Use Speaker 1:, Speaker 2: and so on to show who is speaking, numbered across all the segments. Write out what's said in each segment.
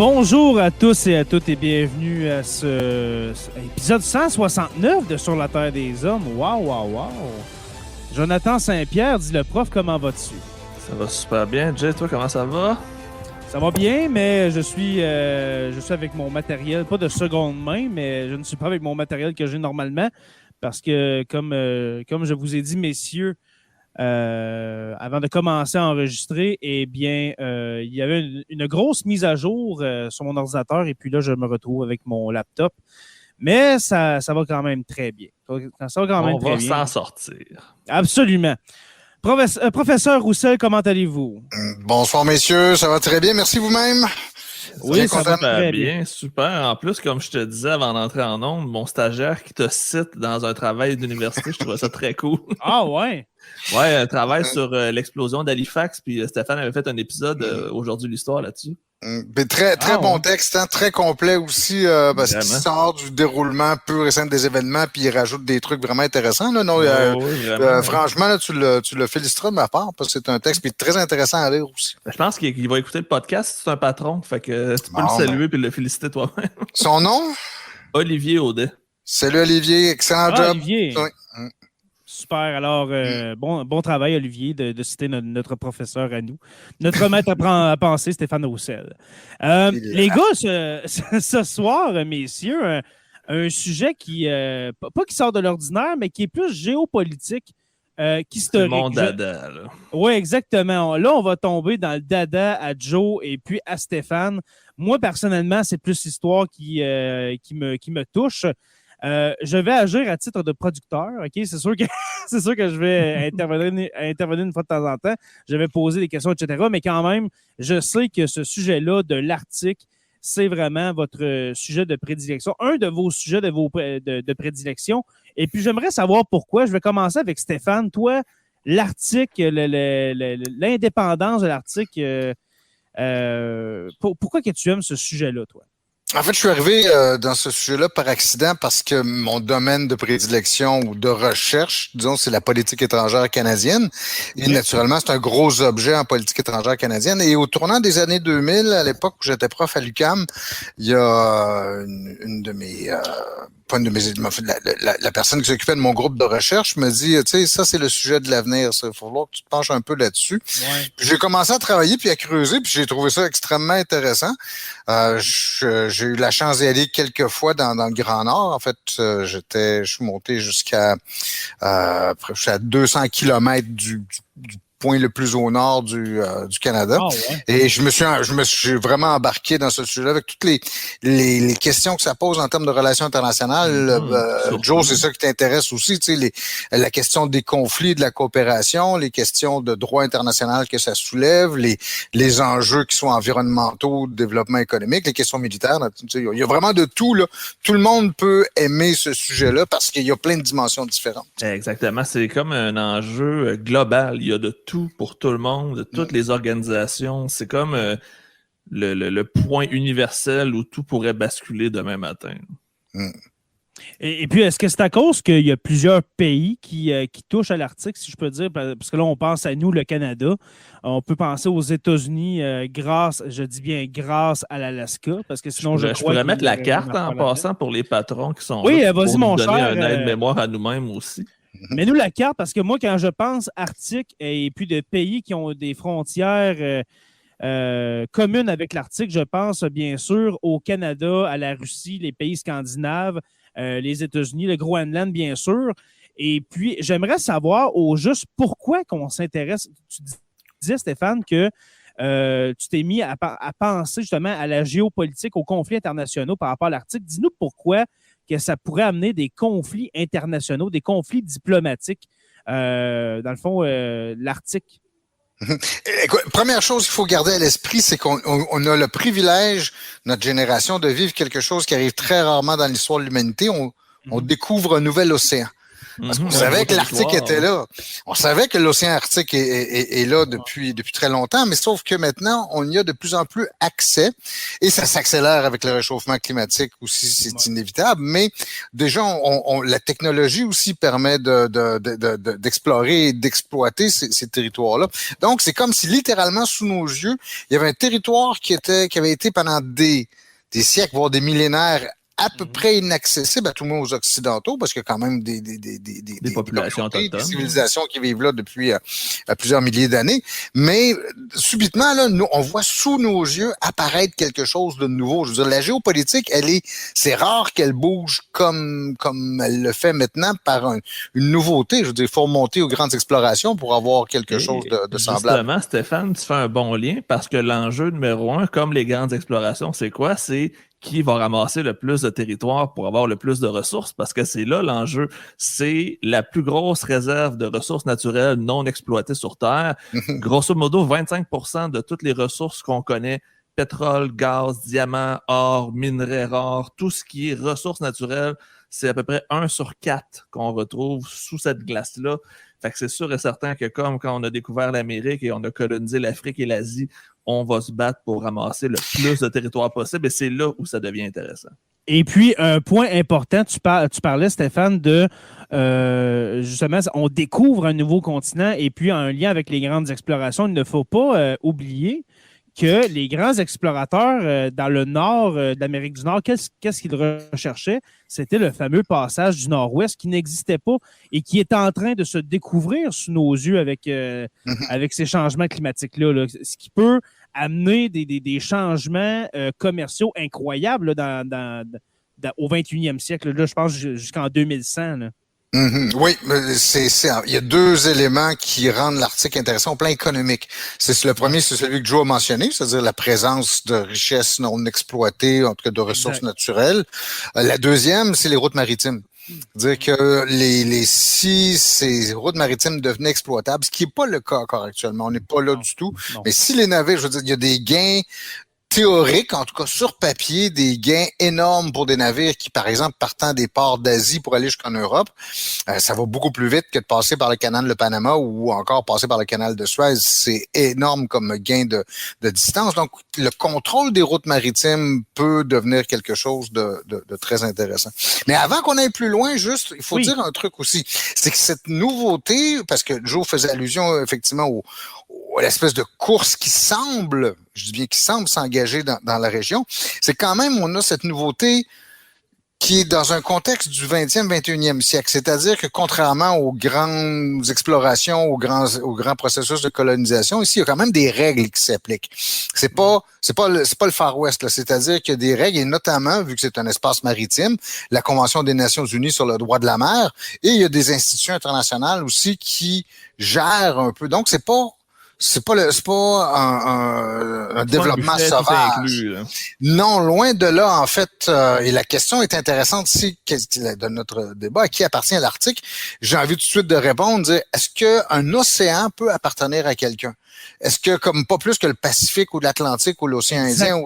Speaker 1: Bonjour à tous et à toutes et bienvenue à ce épisode 169 de Sur la Terre des Hommes. Wow! Jonathan Saint-Pierre, dit le prof, comment vas-tu?
Speaker 2: Ça va super bien. Jay, toi, comment ça va?
Speaker 1: Ça va bien, mais je suis avec mon matériel, pas de seconde main, mais je ne suis pas avec mon matériel que j'ai normalement parce que, comme je vous ai dit, messieurs, avant de commencer à enregistrer, eh bien, il y avait une grosse mise à jour sur mon ordinateur et puis là, je me retrouve avec mon laptop. Mais ça va quand même très bien. Ça va quand même très bien.
Speaker 2: On va s'en sortir.
Speaker 1: Absolument. Professeur Roussel, comment allez-vous?
Speaker 3: Bonsoir, messieurs. Ça va très bien. Merci vous-même.
Speaker 1: Oui, ça va très
Speaker 2: bien. Super. En plus, comme je te disais avant d'entrer en ondes, mon stagiaire qui te cite dans un travail d'université, je trouvais ça très cool.
Speaker 1: Ah ouais?
Speaker 2: Ouais, un travail sur l'explosion d'Halifax, puis Stéphane avait fait un épisode aujourd'hui l'histoire là-dessus.
Speaker 3: Très bon texte, hein, très complet aussi, parce qu'il sort du déroulement pur et simple des événements, puis il rajoute des trucs vraiment intéressants. Là, non, franchement, là, tu le féliciteras de ma part, parce que c'est un texte puis très intéressant à lire aussi.
Speaker 2: Je pense qu'il va écouter le podcast, c'est un patron, fait que tu peux le saluer puis le féliciter toi-même.
Speaker 3: Son nom?
Speaker 2: Olivier Audet.
Speaker 3: Salut Olivier, excellent job.
Speaker 1: Olivier. Oui. Super. Alors, bon travail, Olivier, de citer notre professeur à nous. Notre maître à penser, Stéphane Roussel. Les gars, ce soir, messieurs, un sujet qui, pas qui sort de l'ordinaire, mais qui est plus géopolitique qu'historique.
Speaker 2: C'est mon dada, là.
Speaker 1: Oui, exactement. Là, on va tomber dans le dada à Joe et puis à Stéphane. Moi, personnellement, c'est plus l'histoire qui me touche. Je vais agir à titre de producteur, OK? C'est sûr que je vais intervenir une fois de temps en temps. Je vais poser des questions, etc. Mais quand même, je sais que ce sujet-là de l'Arctique, c'est vraiment votre sujet de prédilection, un de vos sujets de prédilection. Et puis, j'aimerais savoir pourquoi. Je vais commencer avec Stéphane. Toi, l'Arctique, l'indépendance de l'Arctique, pourquoi que tu aimes ce sujet-là, toi?
Speaker 3: En fait, je suis arrivé dans ce sujet-là par accident parce que mon domaine de prédilection ou de recherche, disons, c'est la politique étrangère canadienne. Et naturellement, c'est un gros objet en politique étrangère canadienne. Et au tournant des années 2000, à l'époque où j'étais prof à l'UQAM, il y a une de mes... la personne qui s'occupait de mon groupe de recherche me dit, tu sais, ça, c'est le sujet de l'avenir. Il faut falloir que tu te penches un peu là-dessus. Ouais. Puis j'ai commencé à travailler puis à creuser, puis j'ai trouvé ça extrêmement intéressant. J'ai eu la chance d'y aller quelques fois dans le Grand Nord. En fait, je suis monté jusqu'à 200 kilomètres du point le plus au nord du Canada. Oh, ouais. Et je me suis vraiment embarqué dans ce sujet-là avec toutes les questions que ça pose en termes de relations internationales. Joe, c'est ça qui t'intéresse aussi, tu sais, la question des conflits, de la coopération, les questions de droit international que ça soulève, les enjeux qui sont environnementaux, de développement économique, les questions militaires. Tu sais, il y a vraiment de tout, là. Tout le monde peut aimer ce sujet-là parce qu'il y a plein de dimensions différentes.
Speaker 2: Exactement. C'est comme un enjeu global. Il y a de tout pour tout le monde, de toutes les organisations. C'est comme le point universel où tout pourrait basculer demain matin.
Speaker 1: Et puis, est-ce que c'est à cause qu'il y a plusieurs pays qui touchent à l'Arctique, si je peux dire? Parce que là, on pense à nous, le Canada. On peut penser aux États-Unis je dis bien grâce à l'Alaska, parce que sinon, je
Speaker 2: pourrais mettre la carte en passant pour les patrons qui sont
Speaker 1: là. Oui,
Speaker 2: vas-y,
Speaker 1: mon cher.
Speaker 2: Pour nous donner un aide-mémoire à nous-mêmes aussi.
Speaker 1: Mais nous, la carte, parce que moi, quand je pense Arctique et puis de pays qui ont des frontières communes avec l'Arctique, je pense bien sûr au Canada, à la Russie, les pays scandinaves, les États-Unis, le Groenland, bien sûr. Et puis, j'aimerais savoir au juste pourquoi qu'on s'intéresse. Tu disais, Stéphane, que tu t'es mis à penser justement à la géopolitique, aux conflits internationaux par rapport à l'Arctique. Dis-nous pourquoi que ça pourrait amener des conflits internationaux, des conflits diplomatiques, dans le fond, l'Arctique.
Speaker 3: Écoute, première chose qu'il faut garder à l'esprit, c'est qu'on a le privilège, notre génération, de vivre quelque chose qui arrive très rarement dans l'histoire de l'humanité. On découvre un nouvel océan. Parce qu'on savait que l'Arctique était là. On savait que l'océan Arctique est là depuis très longtemps, mais sauf que maintenant, on y a de plus en plus accès et ça s'accélère avec le réchauffement climatique aussi, c'est inévitable. Mais déjà, la technologie aussi permet d'explorer et d'exploiter ces territoires-là. Donc, c'est comme si littéralement sous nos yeux, il y avait un territoire qui avait été pendant des siècles, voire des millénaires, à peu près inaccessible à tout le monde aux Occidentaux, parce qu'il y a quand même des
Speaker 2: populations autochtones,
Speaker 3: des civilisations qui vivent là depuis plusieurs milliers d'années. Mais subitement, là, nous, on voit sous nos yeux apparaître quelque chose de nouveau. Je veux dire, la géopolitique, c'est rare qu'elle bouge comme elle le fait maintenant par une nouveauté. Je veux dire, il faut remonter aux grandes explorations pour avoir quelque chose de semblable.
Speaker 2: Justement, Stéphane, tu fais un bon lien parce que l'enjeu numéro 1, comme les grandes explorations, c'est quoi? C'est qui va ramasser le plus de territoire pour avoir le plus de ressources, parce que c'est là l'enjeu. C'est la plus grosse réserve de ressources naturelles non exploitées sur Terre. Grosso modo, 25% de toutes les ressources qu'on connaît, pétrole, gaz, diamants, or, minerais rares, tout ce qui est ressources naturelles, c'est à peu près 1 sur 4 qu'on retrouve sous cette glace-là. Fait que c'est sûr et certain que comme quand on a découvert l'Amérique et on a colonisé l'Afrique et l'Asie, on va se battre pour ramasser le plus de territoire possible et c'est là où ça devient intéressant.
Speaker 1: Et puis, un point important, tu parlais, Stéphane, de justement, on découvre un nouveau continent et puis en lien avec les grandes explorations, il ne faut pas oublier que les grands explorateurs dans le nord de l'Amérique du Nord, qu'est-ce qu'ils recherchaient? C'était le fameux passage du Nord-Ouest qui n'existait pas et qui est en train de se découvrir sous nos yeux avec ces changements climatiques-là. Là. Ce qui peut amener des changements commerciaux incroyables là, au 21e siècle. Là, je pense jusqu'en 2100. Là.
Speaker 3: Oui, il y a deux éléments qui rendent l'Arctique intéressant au plan économique. Le premier, c'est celui que Joe a mentionné, c'est-à-dire la présence de richesses non exploitées, en tout cas de ressources naturelles. La deuxième, c'est les routes maritimes. C'est-à-dire que si ces routes maritimes devenaient exploitables, ce qui n'est pas le cas encore actuellement, on n'est pas là du tout. Non. Mais si les navires, je veux dire, il y a des gains théorique, en tout cas sur papier, des gains énormes pour des navires qui, par exemple, partant des ports d'Asie pour aller jusqu'en Europe, ça va beaucoup plus vite que de passer par le canal de Panama ou encore passer par le canal de Suez. C'est énorme comme gain de distance. Donc, le contrôle des routes maritimes peut devenir quelque chose de très intéressant. Mais avant qu'on aille plus loin, juste, il faut dire un truc aussi. C'est que cette nouveauté, parce que Joe faisait allusion effectivement à l'espèce de course qui semble, je dis bien qui semble s'engager dans la région, c'est quand même, on a cette nouveauté qui est dans un contexte du 20e, 21e siècle. C'est-à-dire que contrairement aux grandes explorations, aux grands processus de colonisation, ici, il y a quand même des règles qui s'appliquent. C'est pas le Far West, là. C'est-à-dire qu'il y a des règles, et notamment, vu que c'est un espace maritime, la Convention des Nations Unies sur le droit de la mer, et il y a des institutions internationales aussi qui gèrent un peu. Donc, c'est pas un développement sauvage. Inclus, non, loin de là, en fait. Et la question est intéressante ici de notre débat. À qui appartient l'Arctique? J'ai envie tout de suite de répondre, dire, est-ce qu'un océan peut appartenir à quelqu'un? Est-ce que, comme pas plus que le Pacifique ou l'Atlantique ou l'océan Indien?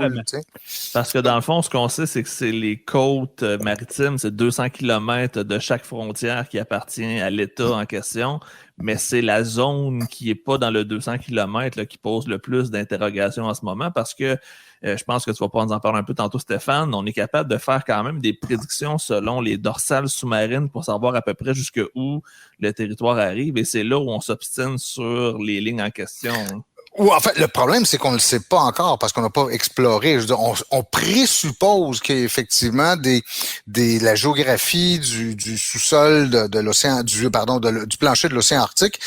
Speaker 2: Parce que dans le fond, ce qu'on sait, c'est que c'est les côtes maritimes, c'est 200 km de chaque frontière qui appartient à l'État en question, mais c'est la zone qui n'est pas dans le 200 km là, qui pose le plus d'interrogations en ce moment parce que je pense que tu vas pouvoir nous en parler un peu tantôt, Stéphane. On est capable de faire quand même des prédictions selon les dorsales sous-marines pour savoir à peu près jusqu'où le territoire arrive et c'est là où on s'obstine sur les lignes en question.
Speaker 3: Ou en fait, le problème, c'est qu'on ne le sait pas encore parce qu'on n'a pas exploré. Je veux dire, on présuppose qu'effectivement la géographie du sous-sol de l'océan, du plancher de l'océan Arctique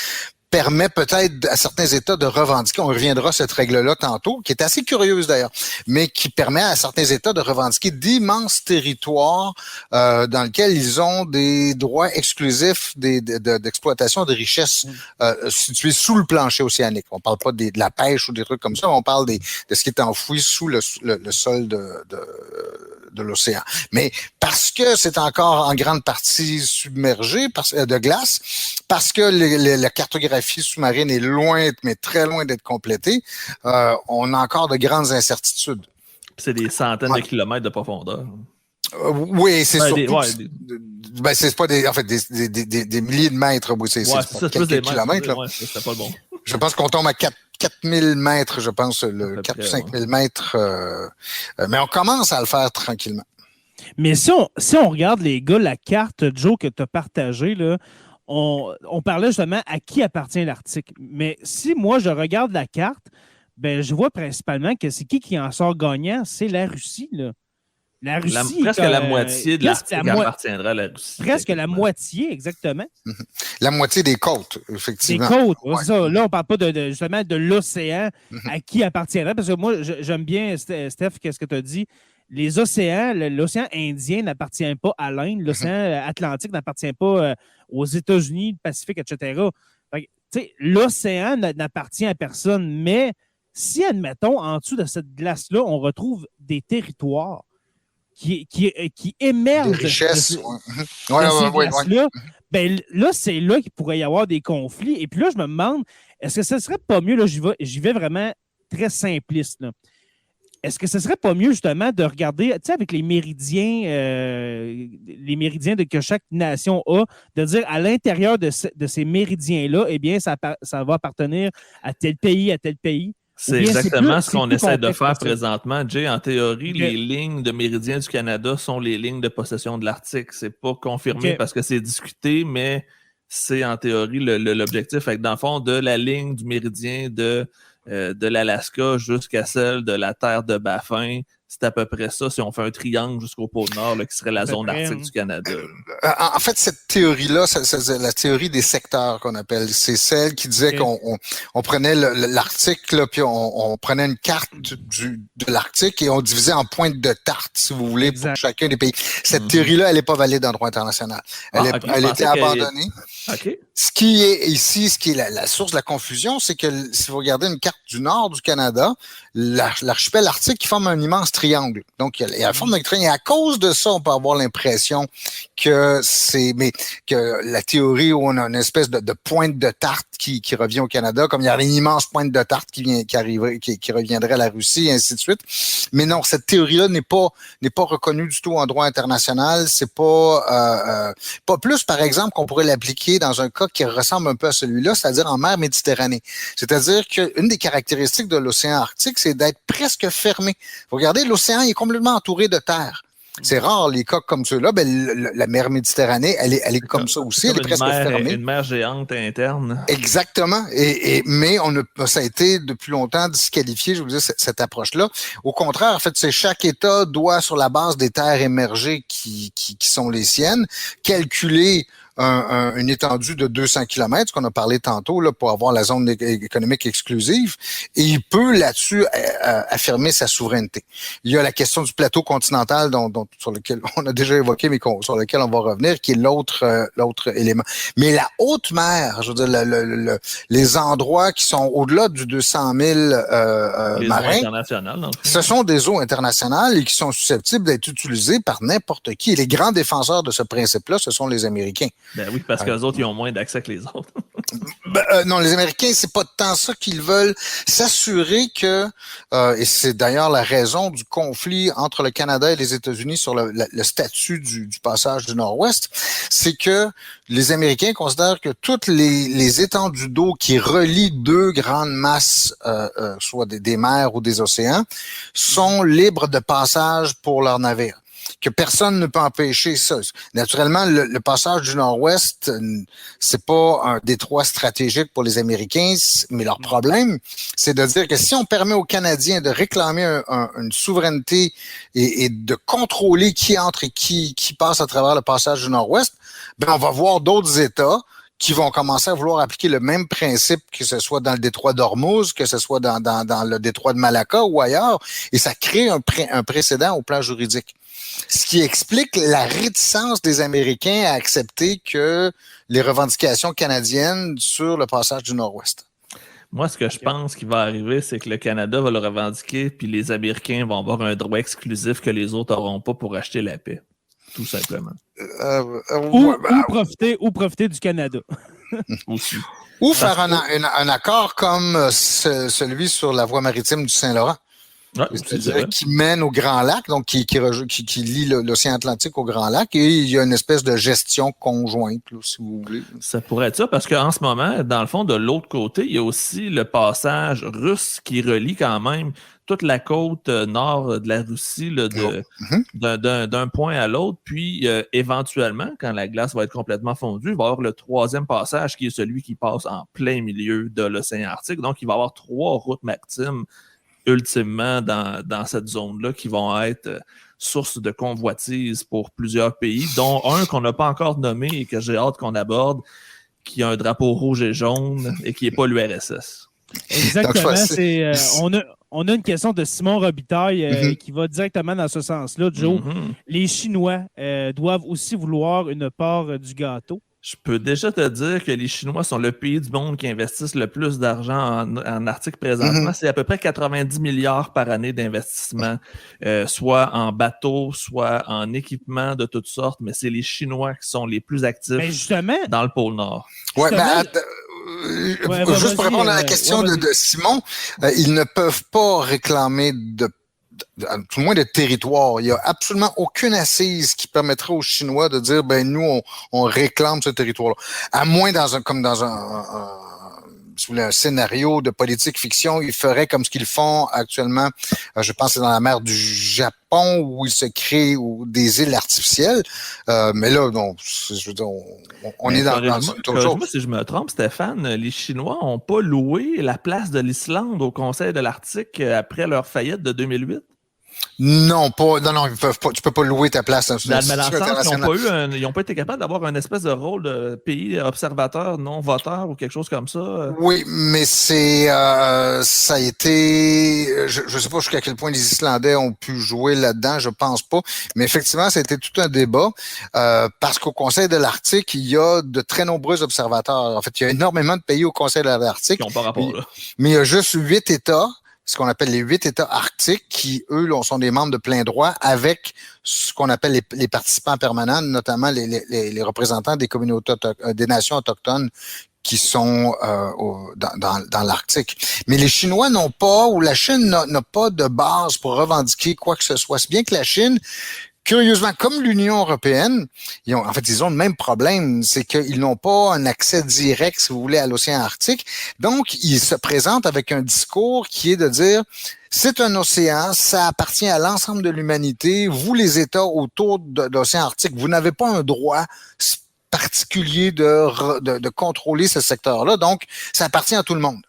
Speaker 3: permet peut-être à certains États de revendiquer, on reviendra à cette règle-là tantôt, qui est assez curieuse d'ailleurs, mais qui permet à certains États de revendiquer d'immenses territoires dans lesquels ils ont des droits exclusifs d'exploitation de richesses situées sous le plancher océanique. On parle pas de la pêche ou des trucs comme ça, on parle de ce qui est enfoui sous le sol de l'océan. Mais parce que c'est encore en grande partie submergé de glace, parce que la cartographie sous-marine est loin, mais très loin d'être complétée, on a encore de grandes incertitudes.
Speaker 2: C'est des centaines de kilomètres de profondeur.
Speaker 3: Oui, c'est surtout...
Speaker 2: Ben,
Speaker 3: c'est pas en fait, des milliers de mètres. Oui, c'est quelques kilomètres. Là.
Speaker 2: C'est pas le bon.
Speaker 3: Je pense qu'on tombe à 4000 mètres, je pense, 4 ou 5000 mètres. Mais on commence à le faire tranquillement.
Speaker 1: Mais si on regarde, les gars, la carte, Joe, que tu as partagée, là, on parlait justement à qui appartient l'Arctique. Mais si moi, je regarde la carte, ben, je vois principalement que c'est qui en sort gagnant, c'est la Russie, là. La Russie.
Speaker 2: Presque la moitié de l'Arctique appartiendra à la Russie.
Speaker 1: Presque la moitié, exactement.
Speaker 3: La moitié des côtes, effectivement.
Speaker 1: Des côtes, ouais. Ça. Là, on ne parle pas justement de l'océan à qui appartiendrait. Parce que moi, j'aime bien, Steph, qu'est-ce que tu as dit? Les océans, l'océan Indien n'appartient pas à l'Inde, l'océan Atlantique n'appartient pas aux États-Unis, le Pacifique, etc. L'océan n'appartient à personne, mais si, admettons, en dessous de cette glace-là, on retrouve des territoires qui émergent
Speaker 3: de ces
Speaker 1: glaces-là, ben là, c'est là qu'il pourrait y avoir des conflits. Et puis là, je me demande, est-ce que ce ne serait pas mieux, là, j'y vais vraiment très simpliste, là. Est-ce que ce ne serait pas mieux, justement, de regarder, tu sais, avec les méridiens que chaque nation a, de dire à l'intérieur de ces méridiens-là, eh bien, ça va appartenir à tel pays, à tel pays.
Speaker 2: C'est exactement ce qu'on essaie de faire présentement. Jay, en théorie, les lignes de méridien du Canada sont les lignes de possession de l'Arctique. C'est pas confirmé parce que c'est discuté, mais c'est en théorie l'objectif. Fait que dans le fond, de la ligne du méridien de l'Alaska jusqu'à celle de la terre de Baffin, c'est à peu près ça si on fait un triangle jusqu'au pôle Nord, là, qui serait la zone arctique du Canada.
Speaker 3: En fait, cette théorie-là, c'est la théorie des secteurs qu'on appelle. C'est celle qui disait qu'on prenait l'Arctique, là, puis on prenait une carte de l'Arctique et on divisait en pointes de tarte, si vous voulez, pour chacun des pays. Cette théorie-là, elle n'est pas valide en droit international. Elle était abandonnée. Ce qui est ici, ce qui est la source de la confusion, c'est que si vous regardez une carte du nord du Canada, l'archipel arctique qui forme un immense triangle. Donc, il y a la forme d'un triangle. Et à cause de ça, on peut avoir l'impression que la théorie où on a une espèce de pointe de tarte qui revient au Canada, comme il y a une immense pointe de tarte qui reviendrait à la Russie, et ainsi de suite. Mais non, cette théorie-là n'est pas reconnue du tout en droit international. C'est pas plus, par exemple, qu'on pourrait l'appliquer dans un cas qui ressemble un peu à celui-là, c'est-à-dire en mer Méditerranée. C'est-à-dire qu'une des caractéristiques de l'océan Arctique, c'est d'être presque fermé. Vous regardez, l'océan est complètement entouré de terre. C'est rare, les cas comme ceux-là. Ben, la mer Méditerranée, elle est comme ça aussi. Elle est presque fermée.
Speaker 2: Une mer géante interne.
Speaker 3: Exactement. Mais ça a été depuis longtemps disqualifié, je vous dis, cette approche-là. Au contraire, en fait, c'est chaque État doit, sur la base des terres émergées qui sont les siennes, calculer une étendue de 200 km, ce qu'on a parlé tantôt, là, pour avoir la zone économique exclusive, et il peut là-dessus affirmer sa souveraineté. Il y a la question du plateau continental sur lequel on a déjà évoqué, mais sur lequel on va revenir, qui est l'autre élément. Mais la haute mer, je veux dire, les endroits qui sont au-delà du 200 000 marins, ce sont des eaux internationales et qui sont susceptibles d'être utilisées par n'importe qui. Et les grands défenseurs de ce principe-là, ce sont les Américains.
Speaker 2: Ben oui, parce qu'eux autres, ils ont moins d'accès que les autres.
Speaker 3: Non, les Américains, c'est pas tant ça qu'ils veulent s'assurer que, et c'est d'ailleurs la raison du conflit entre le Canada et les États-Unis sur le statut du passage du Nord-Ouest, c'est que les Américains considèrent que toutes les étendues d'eau qui relient deux grandes masses, soit des mers ou des océans, sont libres de passage pour leurs navires. Que personne ne peut empêcher ça. Naturellement, le passage du Nord-Ouest, c'est pas un détroit stratégique pour les Américains, mais leur problème, c'est de dire que si on permet aux Canadiens de réclamer une souveraineté et de contrôler qui entre et qui passe à travers le passage du Nord-Ouest, ben on va voir d'autres États qui vont commencer à vouloir appliquer le même principe, que ce soit dans le détroit d'Ormuz, que ce soit dans le détroit de Malacca ou ailleurs, et ça crée un précédent au plan juridique. Ce qui explique la réticence des Américains à accepter que les revendications canadiennes sur le passage du Nord-Ouest.
Speaker 2: Moi, ce que je pense qui va arriver, c'est que le Canada va le revendiquer, puis les Américains vont avoir un droit exclusif que les autres n'auront pas pour acheter la paix. Tout simplement.
Speaker 1: Ou profiter du Canada.
Speaker 2: Aussi.
Speaker 3: Ou faire un accord comme celui sur la voie maritime du Saint-Laurent.
Speaker 2: Ouais,
Speaker 3: c'est-à-dire qui mène au Grand Lac, donc qui lie l'océan Atlantique au Grand Lac, et il y a une espèce de gestion conjointe, là, si vous voulez.
Speaker 2: Ça pourrait être ça, parce qu'en ce moment, dans le fond, de l'autre côté, il y a aussi le passage russe qui relie quand même toute la côte nord de la Russie là, d'un point à l'autre. Puis, éventuellement, quand la glace va être complètement fondue, il va y avoir le troisième passage qui est celui qui passe en plein milieu de l'océan Arctique. Donc, il va y avoir 3 routes maritimes ultimement dans cette zone-là qui vont être source de convoitise pour plusieurs pays, dont un qu'on n'a pas encore nommé et que j'ai hâte qu'on aborde, qui a un drapeau rouge et jaune et qui n'est pas l'URSS.
Speaker 1: Exactement. On a une question de Simon Robitaille qui va directement dans ce sens-là. Joe, les Chinois doivent aussi vouloir une part du gâteau.
Speaker 2: Je peux déjà te dire que les Chinois sont le pays du monde qui investissent le plus d'argent en Arctique présentement. C'est à peu près 90 milliards par année d'investissement, soit en bateaux, soit en équipements de toutes sortes, mais c'est les Chinois qui sont les plus actifs dans le pôle Nord.
Speaker 3: Ouais, juste pour répondre à la question de Simon, ils ne peuvent pas réclamer tout le moins de territoire. Il n'y a absolument aucune assise qui permettrait aux Chinois de dire, nous, on réclame ce territoire-là. À moins comme dans si vous voulez, un scénario de politique fiction, ils feraient comme ce qu'ils font actuellement, je pense que c'est dans la mer du Japon, où ils se créent des îles artificielles. Mais là, je veux dire, on est dans autre chose.
Speaker 2: Moi, si je me trompe, Stéphane, les Chinois n'ont pas loué la place de l'Islande au Conseil de l'Arctique après leur faillite de 2008?
Speaker 3: Non, ils peuvent pas. Tu peux pas louer ta place.
Speaker 2: Ils n'ont pas été capables d'avoir une espèce de rôle de pays observateur, non voteur ou quelque chose comme ça.
Speaker 3: Oui, mais ça a été. Je sais pas jusqu'à quel point les Islandais ont pu jouer là-dedans. Je pense pas. Mais effectivement, ça a été tout un débat parce qu'au Conseil de l'Arctique, il y a de très nombreux observateurs. En fait, il y a énormément de pays au Conseil de l'Arctique.
Speaker 2: Qui n'ont pas rapport là.
Speaker 3: Mais il y a juste 8 États. Ce qu'on appelle les 8 États arctiques qui, eux, sont des membres de plein droit avec ce qu'on appelle les participants permanents, notamment les représentants des communautés des nations autochtones qui sont dans l'Arctique. Mais les Chinois n'ont pas, ou la Chine n'a pas de base pour revendiquer quoi que ce soit. C'est bien que la Chine, curieusement, comme l'Union européenne, ils ont le même problème, c'est qu'ils n'ont pas un accès direct, si vous voulez, à l'océan Arctique. Donc, ils se présentent avec un discours qui est de dire, c'est un océan, ça appartient à l'ensemble de l'humanité. Vous, les États autour de l'océan Arctique, vous n'avez pas un droit particulier de contrôler ce secteur-là. Donc, ça appartient à tout le monde.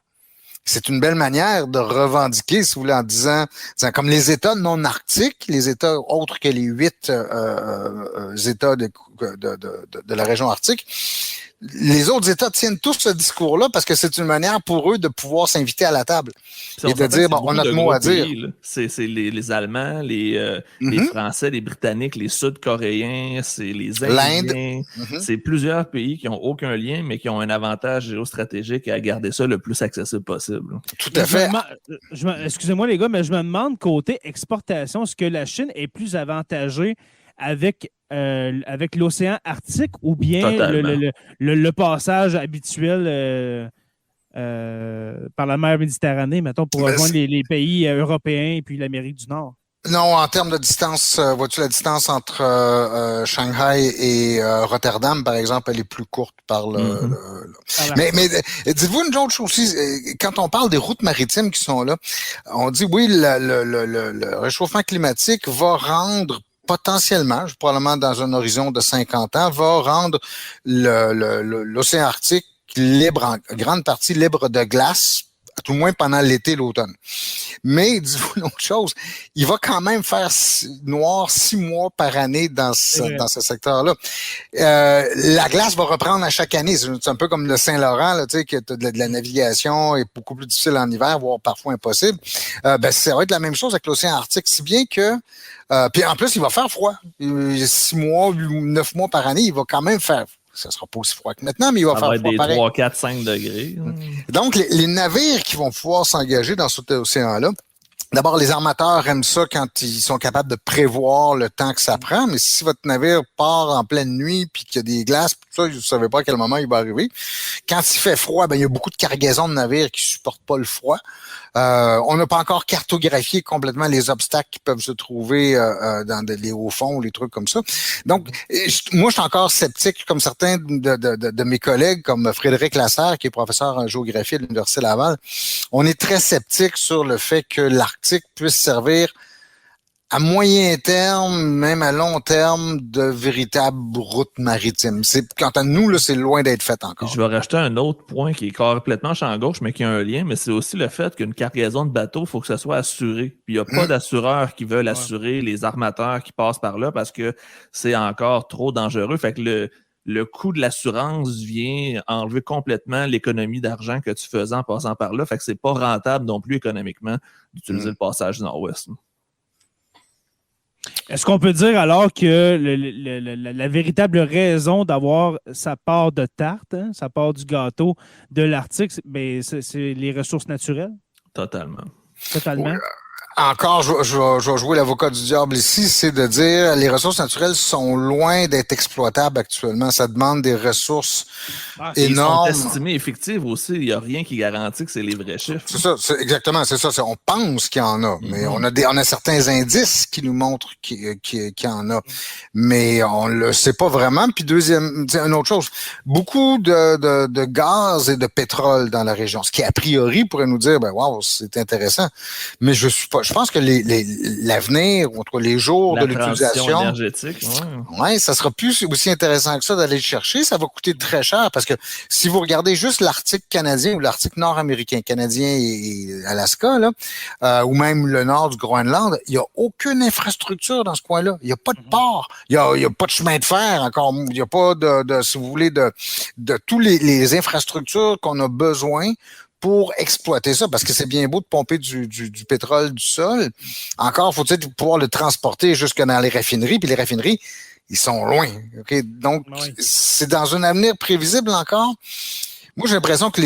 Speaker 3: C'est une belle manière de revendiquer, si vous voulez, en disant comme les États non arctiques, les États autres que les 8 États de la région arctique, les autres États tiennent tous ce discours-là parce que c'est une manière pour eux de pouvoir s'inviter à la table et de dire, on a notre mot à dire.
Speaker 2: C'est les Allemands, les Français, les Britanniques, les Sud-Coréens, c'est les Indiens. C'est plusieurs pays qui n'ont aucun lien, mais qui ont un avantage géostratégique à garder ça le plus accessible possible.
Speaker 3: Tout à fait.
Speaker 1: Excusez-moi les gars, mais je me demande côté exportation, est-ce que la Chine est plus avantagée avec l'océan Arctique ou bien le passage habituel par la mer Méditerranée, mettons, pour rejoindre les pays européens et puis l'Amérique du Nord?
Speaker 3: Non, en termes de distance, vois-tu la distance entre Shanghai et Rotterdam, par exemple, elle est plus courte par Mais dites-vous une autre chose aussi, quand on parle des routes maritimes qui sont là, on dit oui, le réchauffement climatique va rendre potentiellement, probablement dans un horizon de 50 ans, va rendre l'océan Arctique libre, en grande partie libre de glace, à tout le moins pendant l'été et l'automne. Mais, dites-vous une autre chose, il va quand même faire noir 6 mois par année dans ce secteur-là. La glace va reprendre à chaque année. C'est un peu comme le Saint-Laurent, là, tu sais, que de la navigation est beaucoup plus difficile en hiver, voire parfois impossible. Ça va être la même chose avec l'océan Arctique, si bien que puis en plus, il va faire froid. 6 mois, 9 mois par année, il va quand même faire. Ça sera pas aussi froid que maintenant, mais il va faire froid pareil.
Speaker 2: 3, 4, 5 degrés.
Speaker 3: Donc, les navires qui vont pouvoir s'engager dans cet océan-là, D'abord, les armateurs aiment ça quand ils sont capables de prévoir le temps que ça prend, mais si votre navire part en pleine nuit puis qu'il y a des glaces, tout ça, vous ne savez pas à quel moment il va arriver. Quand il fait froid, il y a beaucoup de cargaisons de navires qui supportent pas le froid. On n'a pas encore cartographié complètement les obstacles qui peuvent se trouver dans les hauts fonds ou les trucs comme ça. Donc, moi, je suis encore sceptique, comme certains de mes collègues, comme Frédéric Lasserre, qui est professeur en géographie à l'Université Laval. On est très sceptique sur le fait que l'Arctique puisse servir à moyen terme, même à long terme, de véritables routes maritimes. Quant à nous, là, c'est loin d'être fait encore.
Speaker 2: Je vais rajouter un autre point qui est complètement champ gauche, mais qui a un lien, mais c'est aussi le fait qu'une cargaison de bateaux, il faut que ça soit assuré. Puis il n'y a pas d'assureurs qui veulent assurer les armateurs qui passent par là parce que c'est encore trop dangereux. Fait que le coût de l'assurance vient enlever complètement l'économie d'argent que tu faisais en passant par là. Fait que c'est pas rentable non plus économiquement d'utiliser le passage du Nord-Ouest.
Speaker 1: Est-ce qu'on peut dire alors que la véritable raison d'avoir sa part de tarte, sa part du gâteau de l'Arctique, c'est les ressources naturelles?
Speaker 2: Totalement.
Speaker 1: Totalement.
Speaker 3: Encore, je vais jouer l'avocat du diable ici, c'est de dire les ressources naturelles sont loin d'être exploitables actuellement. Ça demande des ressources énormes.
Speaker 2: Ils sont estimées effectives aussi. Il n'y a rien qui garantit que c'est les vrais chiffres.
Speaker 3: C'est ça, exactement, c'est ça. On pense qu'il y en a, mais on a certains indices qui nous montrent qu'il y en a, mais on le sait pas vraiment. Puis deuxième, une autre chose, beaucoup de gaz et de pétrole dans la région, ce qui a priori pourrait nous dire, wow, c'est intéressant, mais je pense que l'avenir, ou en tout cas les jours de l'utilisation
Speaker 2: énergétique,
Speaker 3: ça sera plus aussi intéressant que ça d'aller le chercher. Ça va coûter très cher parce que si vous regardez juste l'Arctique canadien ou l'Arctique nord-américain, canadien et Alaska, là, ou même le nord du Groenland, il n'y a aucune infrastructure dans ce coin-là. Il n'y a pas de port. Il n'y a pas de chemin de fer encore. Il n'y a pas si vous voulez, de tous les infrastructures qu'on a besoin pour exploiter ça, parce que c'est bien beau de pomper du pétrole du sol. Encore, faut-il pouvoir le transporter jusque dans les raffineries, puis les raffineries, ils sont loin. Okay? Donc, c'est dans un avenir prévisible encore. Moi, j'ai l'impression que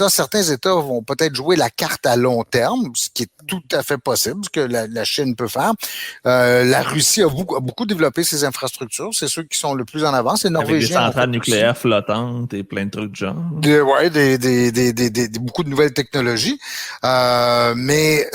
Speaker 3: certains États vont peut-être jouer la carte à long terme, ce qui est tout à fait possible, ce que la Chine peut faire. La Russie a beaucoup développé ses infrastructures. C'est ceux qui sont le plus en avance. Les Norvégiens.
Speaker 2: Avec des centrales nucléaires flottantes et plein de trucs de genre.
Speaker 3: Beaucoup de nouvelles technologies. Mais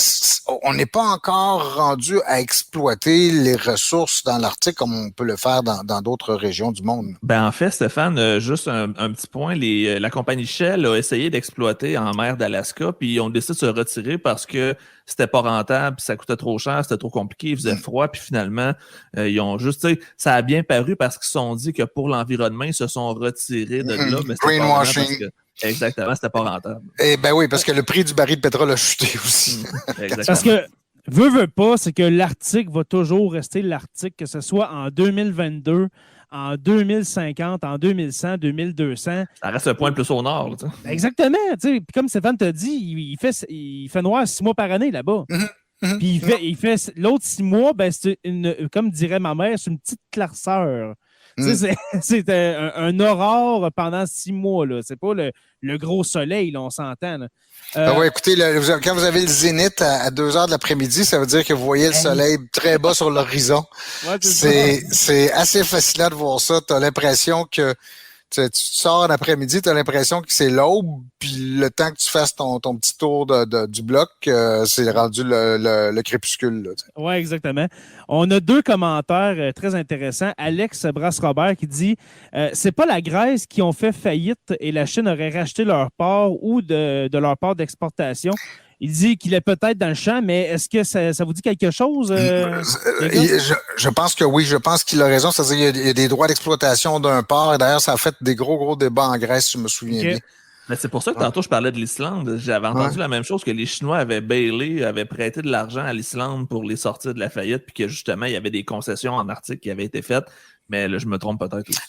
Speaker 3: on n'est pas encore rendu à exploiter les ressources dans l'Arctique comme on peut le faire dans d'autres régions du monde.
Speaker 2: En fait, Stéphane, juste un petit point, la compagnie Shell a essayé d'exploiter en mer d'Alaska, puis ils ont décidé de se retirer parce que c'était pas rentable, puis ça coûtait trop cher, c'était trop compliqué, il faisait froid, puis finalement, ils ont juste, ça a bien paru parce qu'ils se sont dit que pour l'environnement, ils se sont retirés de là. Mais
Speaker 3: greenwashing.
Speaker 2: Exactement, c'était pas rentable.
Speaker 3: Oui, parce que le prix du baril de pétrole a chuté aussi.
Speaker 1: Parce que, veut pas, c'est que l'Arctique va toujours rester l'Arctique, que ce soit en 2022, en 2050, en 2100, 2200.
Speaker 2: Ça reste un point plus au nord. Là,
Speaker 1: exactement. Puis comme Stéphane t'a dit, il fait noir 6 mois par année là-bas. Puis il fait l'autre 6 mois, c'est comme dirait ma mère, c'est une petite clarceur. C'est un aurore pendant 6 mois. Là. C'est pas le gros soleil, là, on s'entend.
Speaker 3: Écoutez, quand vous avez le zénith à 2 heures de l'après-midi, ça veut dire que vous voyez le soleil très bas sur l'horizon. C'est assez fascinant de voir ça. Tu as l'impression que tu sors en après-midi, tu as l'impression que c'est l'aube, puis le temps que tu fasses ton petit tour du bloc, c'est rendu le crépuscule.
Speaker 1: Oui, exactement. On a 2 commentaires très intéressants. Alex Brasse-Robert qui dit c'est pas la Grèce qui ont fait faillite et la Chine aurait racheté leur part ou de leur part d'exportation. Il dit qu'il est peut-être dans le champ, mais est-ce que ça vous dit quelque chose?
Speaker 3: Je pense que oui, je pense qu'il a raison. C'est-à-dire qu'il y a des droits d'exploitation d'un port. Et d'ailleurs, ça a fait des gros débats en Grèce, si je me souviens bien.
Speaker 2: Mais c'est pour ça que tantôt, je parlais de l'Islande. J'avais entendu la même chose, que les Chinois avaient prêté de l'argent à l'Islande pour les sortir de la faillite, puis que justement, il y avait des concessions en Arctique qui avaient été faites. Mais là, je me trompe peut-être aussi.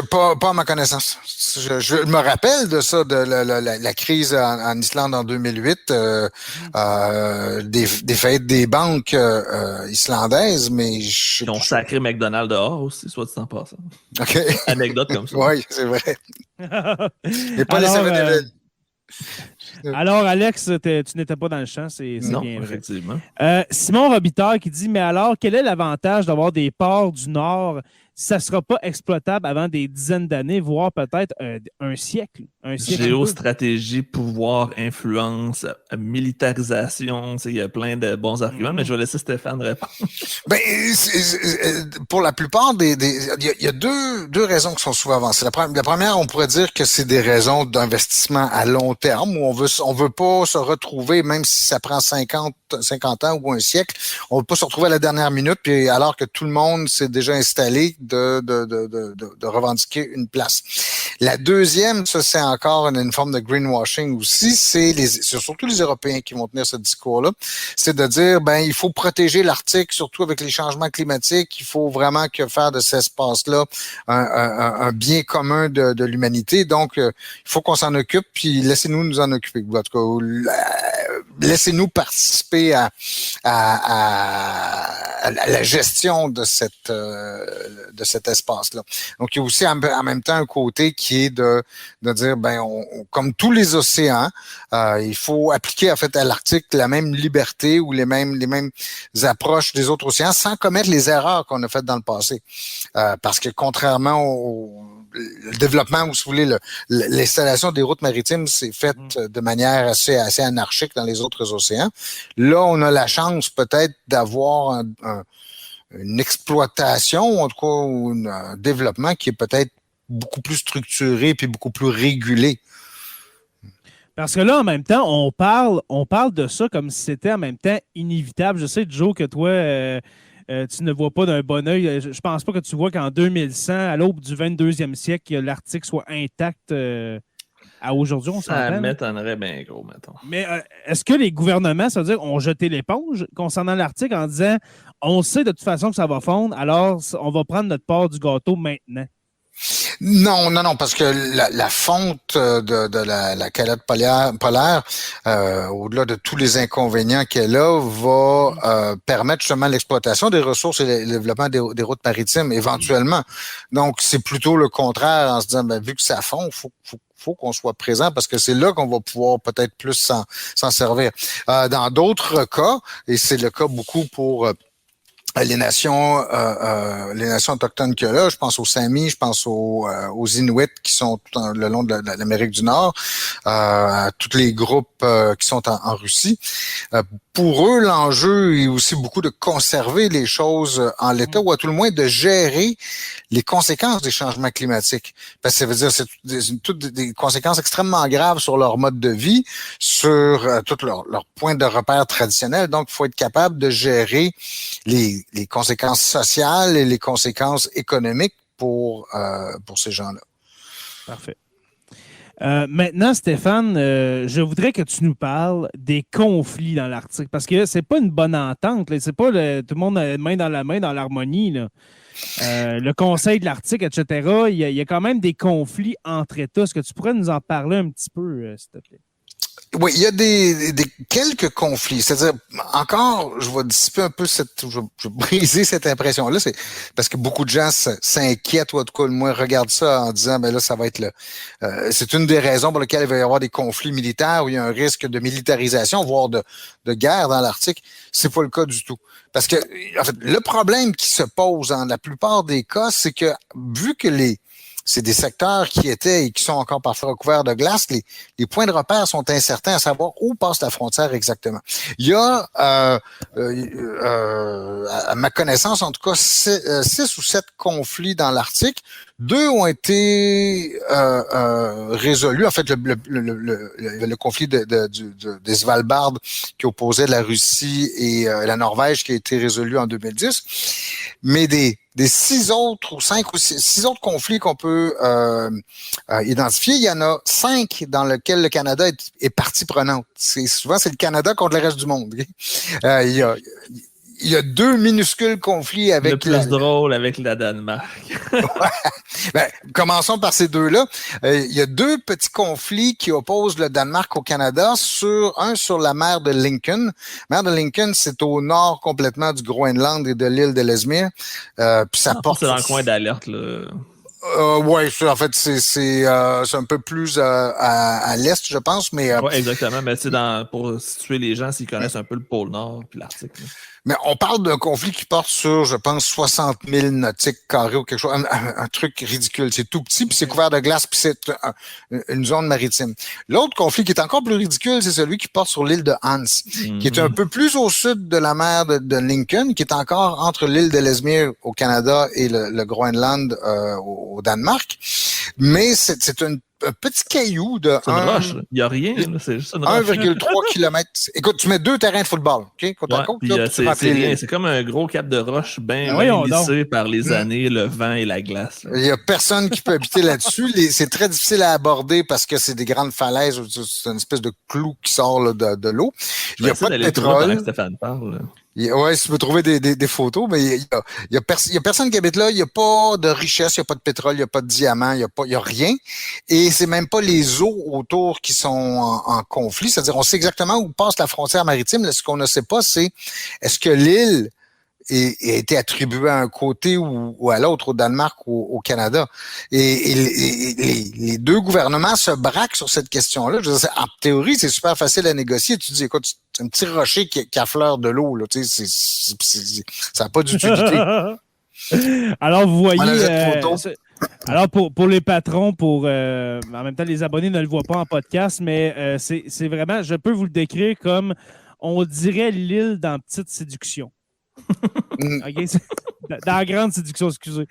Speaker 3: Pas à ma connaissance. Je me rappelle de ça, de la crise en Islande en 2008, des faillites des banques islandaises, mais
Speaker 2: ils ont sacré McDonald's dehors aussi, soit dit en passant.
Speaker 3: OK.
Speaker 2: Anecdote comme ça.
Speaker 3: Oui, c'est vrai. Et pas les 7-Eleven.
Speaker 1: Alors, Alex, tu n'étais pas dans le champ, c'est
Speaker 2: Non,
Speaker 1: bien vrai.
Speaker 2: effectivement.
Speaker 1: Simon Robitaille qui dit, mais alors, quel est l'avantage d'avoir des ports du Nord si ça ne sera pas exploitable avant des dizaines d'années, voire peut-être un siècle?
Speaker 2: Géostratégie, pouvoir, influence, militarisation, il y a plein de bons arguments, mais je vais laisser Stéphane répondre.
Speaker 3: Ben, pour la plupart il y a deux raisons qui sont souvent avancées. La première, on pourrait dire que c'est des raisons d'investissement à long terme où on veut pas se retrouver, même si ça prend 50 ans ou un siècle, on veut pas se retrouver à la dernière minute, puis alors que tout le monde s'est déjà installé de revendiquer une place. La deuxième, ça c'est encore une forme de greenwashing aussi, c'est surtout les Européens qui vont tenir ce discours-là, c'est de dire, ben, il faut protéger l'Arctique, surtout avec les changements climatiques, il faut vraiment faire de cet espace-là un bien commun de l'humanité, donc il faut qu'on s'en occupe, puis laissez-nous nous en occuper. En tout cas, laissez-nous participer à la gestion de cet espace-là. Donc, il y a aussi en même temps un côté qui est de dire, ben, comme tous les océans, il faut appliquer en fait à l'Arctique la même liberté ou les mêmes approches des autres océans sans commettre les erreurs qu'on a faites dans le passé. Parce que contrairement au développement, ou si vous voulez, l'installation des routes maritimes s'est faite de manière assez anarchique dans les autres océans. Là, on a la chance peut-être d'avoir une exploitation, en tout cas un développement qui est peut-être beaucoup plus structuré puis beaucoup plus régulé.
Speaker 1: Parce que là, en même temps, on parle de ça comme si c'était en même temps inévitable. Je sais, Joe, que toi, tu ne vois pas d'un bon œil. Je pense pas que tu vois qu'en 2100, à l'aube du 22e siècle, l'Arctique soit intact à aujourd'hui, on s'entend.
Speaker 2: Ça m'étonnerait bien gros, mettons.
Speaker 1: Mais est-ce que les gouvernements, ça veut dire, ont jeté l'éponge concernant l'Arctique en disant, on sait de toute façon que ça va fondre, alors on va prendre notre part du gâteau maintenant?
Speaker 3: Non, parce que la fonte de la calotte polaire au-delà de tous les inconvénients qu'elle a, va permettre justement l'exploitation des ressources et le développement des routes maritimes éventuellement. Donc, c'est plutôt le contraire en se disant, ben, vu que ça fond, faut qu'on soit présent parce que c'est là qu'on va pouvoir peut-être plus s'en servir. Dans d'autres cas, et c'est le cas beaucoup pour les nations autochtones qu'il y a là, je pense aux Samis, je pense aux Inuits qui sont tout le long de l'Amérique du Nord, à tous les groupes qui sont en Russie. Pour eux, l'enjeu est aussi beaucoup de conserver les choses en l'état ou à tout le moins de gérer les conséquences des changements climatiques. Parce que ça veut dire que c'est toutes des conséquences extrêmement graves sur leur mode de vie, sur tous leurs points de repère traditionnels. Donc, il faut être capable de gérer les conséquences sociales et les conséquences économiques pour ces gens-là.
Speaker 1: Parfait. Maintenant, Stéphane, je voudrais que tu nous parles des conflits dans l'Arctique, parce que c'est pas une bonne entente. C'est pas tout le monde main dans la main dans l'harmonie. Le Conseil de l'Arctique, etc. Il y a quand même des conflits entre États. Est-ce que tu pourrais nous en parler un petit peu, s'il te plaît?
Speaker 3: Oui, il y a quelques conflits. C'est-à-dire, encore, je vais dissiper un peu je vais briser cette impression-là. C'est parce que beaucoup de gens s'inquiètent, ou en tout cas, moi, regardent ça en disant, ben là, ça va être c'est une des raisons pour lesquelles il va y avoir des conflits militaires où il y a un risque de militarisation, voire de guerre dans l'Arctique. C'est pas le cas du tout. Parce que, en fait, le problème qui se pose dans la plupart des cas, c'est que, vu que c'est des secteurs qui étaient et qui sont encore parfois recouverts de glace. Les points de repère sont incertains à savoir où passe la frontière exactement. Il y a, à ma connaissance, en tout cas, 6 ou 7 conflits dans l'Arctique. 2 ont été résolus. En fait, le conflit des Svalbard qui opposait la Russie et la Norvège qui a été résolu en 2010. Mais des 6 autres ou 5 ou 6 autres conflits qu'on peut identifier, il y en a 5 dans lesquels le Canada est partie prenante. Souvent, c'est le Canada contre le reste du monde. Okay? Il y a 2 minuscules conflits avec...
Speaker 2: Le plus drôle avec la Danemark.
Speaker 3: Ben, commençons par ces 2-là. Il y a 2 petits conflits qui opposent le Danemark au Canada, un sur la mer de Lincoln. La mer de Lincoln, c'est au nord complètement du Groenland et de l'île de Ellesmere. Puis ça porte...
Speaker 2: C'est dans le coin d'Alerte, là.
Speaker 3: Oui, en fait, c'est un peu plus à l'est, je pense, mais...
Speaker 2: Oui, exactement, mais c'est pour situer les gens s'ils connaissent un peu le pôle Nord puis l'Arctique.
Speaker 3: Mais on parle d'un conflit qui porte sur, je pense, 60 000 nautiques carrés ou quelque chose, un truc ridicule. C'est tout petit, puis c'est couvert de glace, puis c'est une zone maritime. L'autre conflit qui est encore plus ridicule, c'est celui qui porte sur l'île de Hans, qui est un peu plus au sud de la mer de Lincoln, qui est encore entre l'île d'Ellesmere au Canada et le Groenland au Danemark. Mais c'est un petit caillou de...
Speaker 2: C'est une roche. Il n'y a rien. Là. C'est juste une roche.
Speaker 3: 1,3 km. Écoute, tu mets 2 terrains de football. OK? Côte à côte,
Speaker 2: c'est rien. C'est comme un gros cap de roche bien lissé par les années, le vent et la glace. Là.
Speaker 3: Il n'y a personne qui peut habiter là-dessus. C'est très difficile à aborder parce que c'est des grandes falaises. C'est une espèce de clou qui sort là, de l'eau. Il n'y a pas de pétrole.
Speaker 2: Stéphane parle.
Speaker 3: Oui, si tu peux trouver des photos, mais il y a personne qui habite là. Il n'y a pas de richesse, il n'y a pas de pétrole, il n'y a pas de diamants, il y a rien. Et c'est même pas les eaux autour qui sont en conflit. C'est-à-dire, on sait exactement où passe la frontière maritime. Là, ce qu'on ne sait pas, c'est est-ce que l'île a été attribuée à un côté ou à l'autre, au Danemark ou au Canada. Et les deux gouvernements se braquent sur cette question-là. Je veux dire, en théorie, c'est super facile à négocier. Tu dis, écoute, c'est un petit rocher qui affleure de l'eau. Là, tu sais, ça n'a pas d'utilité.
Speaker 1: Alors, vous voyez... alors, pour les patrons, en même temps, les abonnés ne le voient pas en podcast, mais c'est vraiment, je peux vous le décrire comme, on dirait l'île dans Petite Séduction. Okay? Dans Grande Séduction, excusez.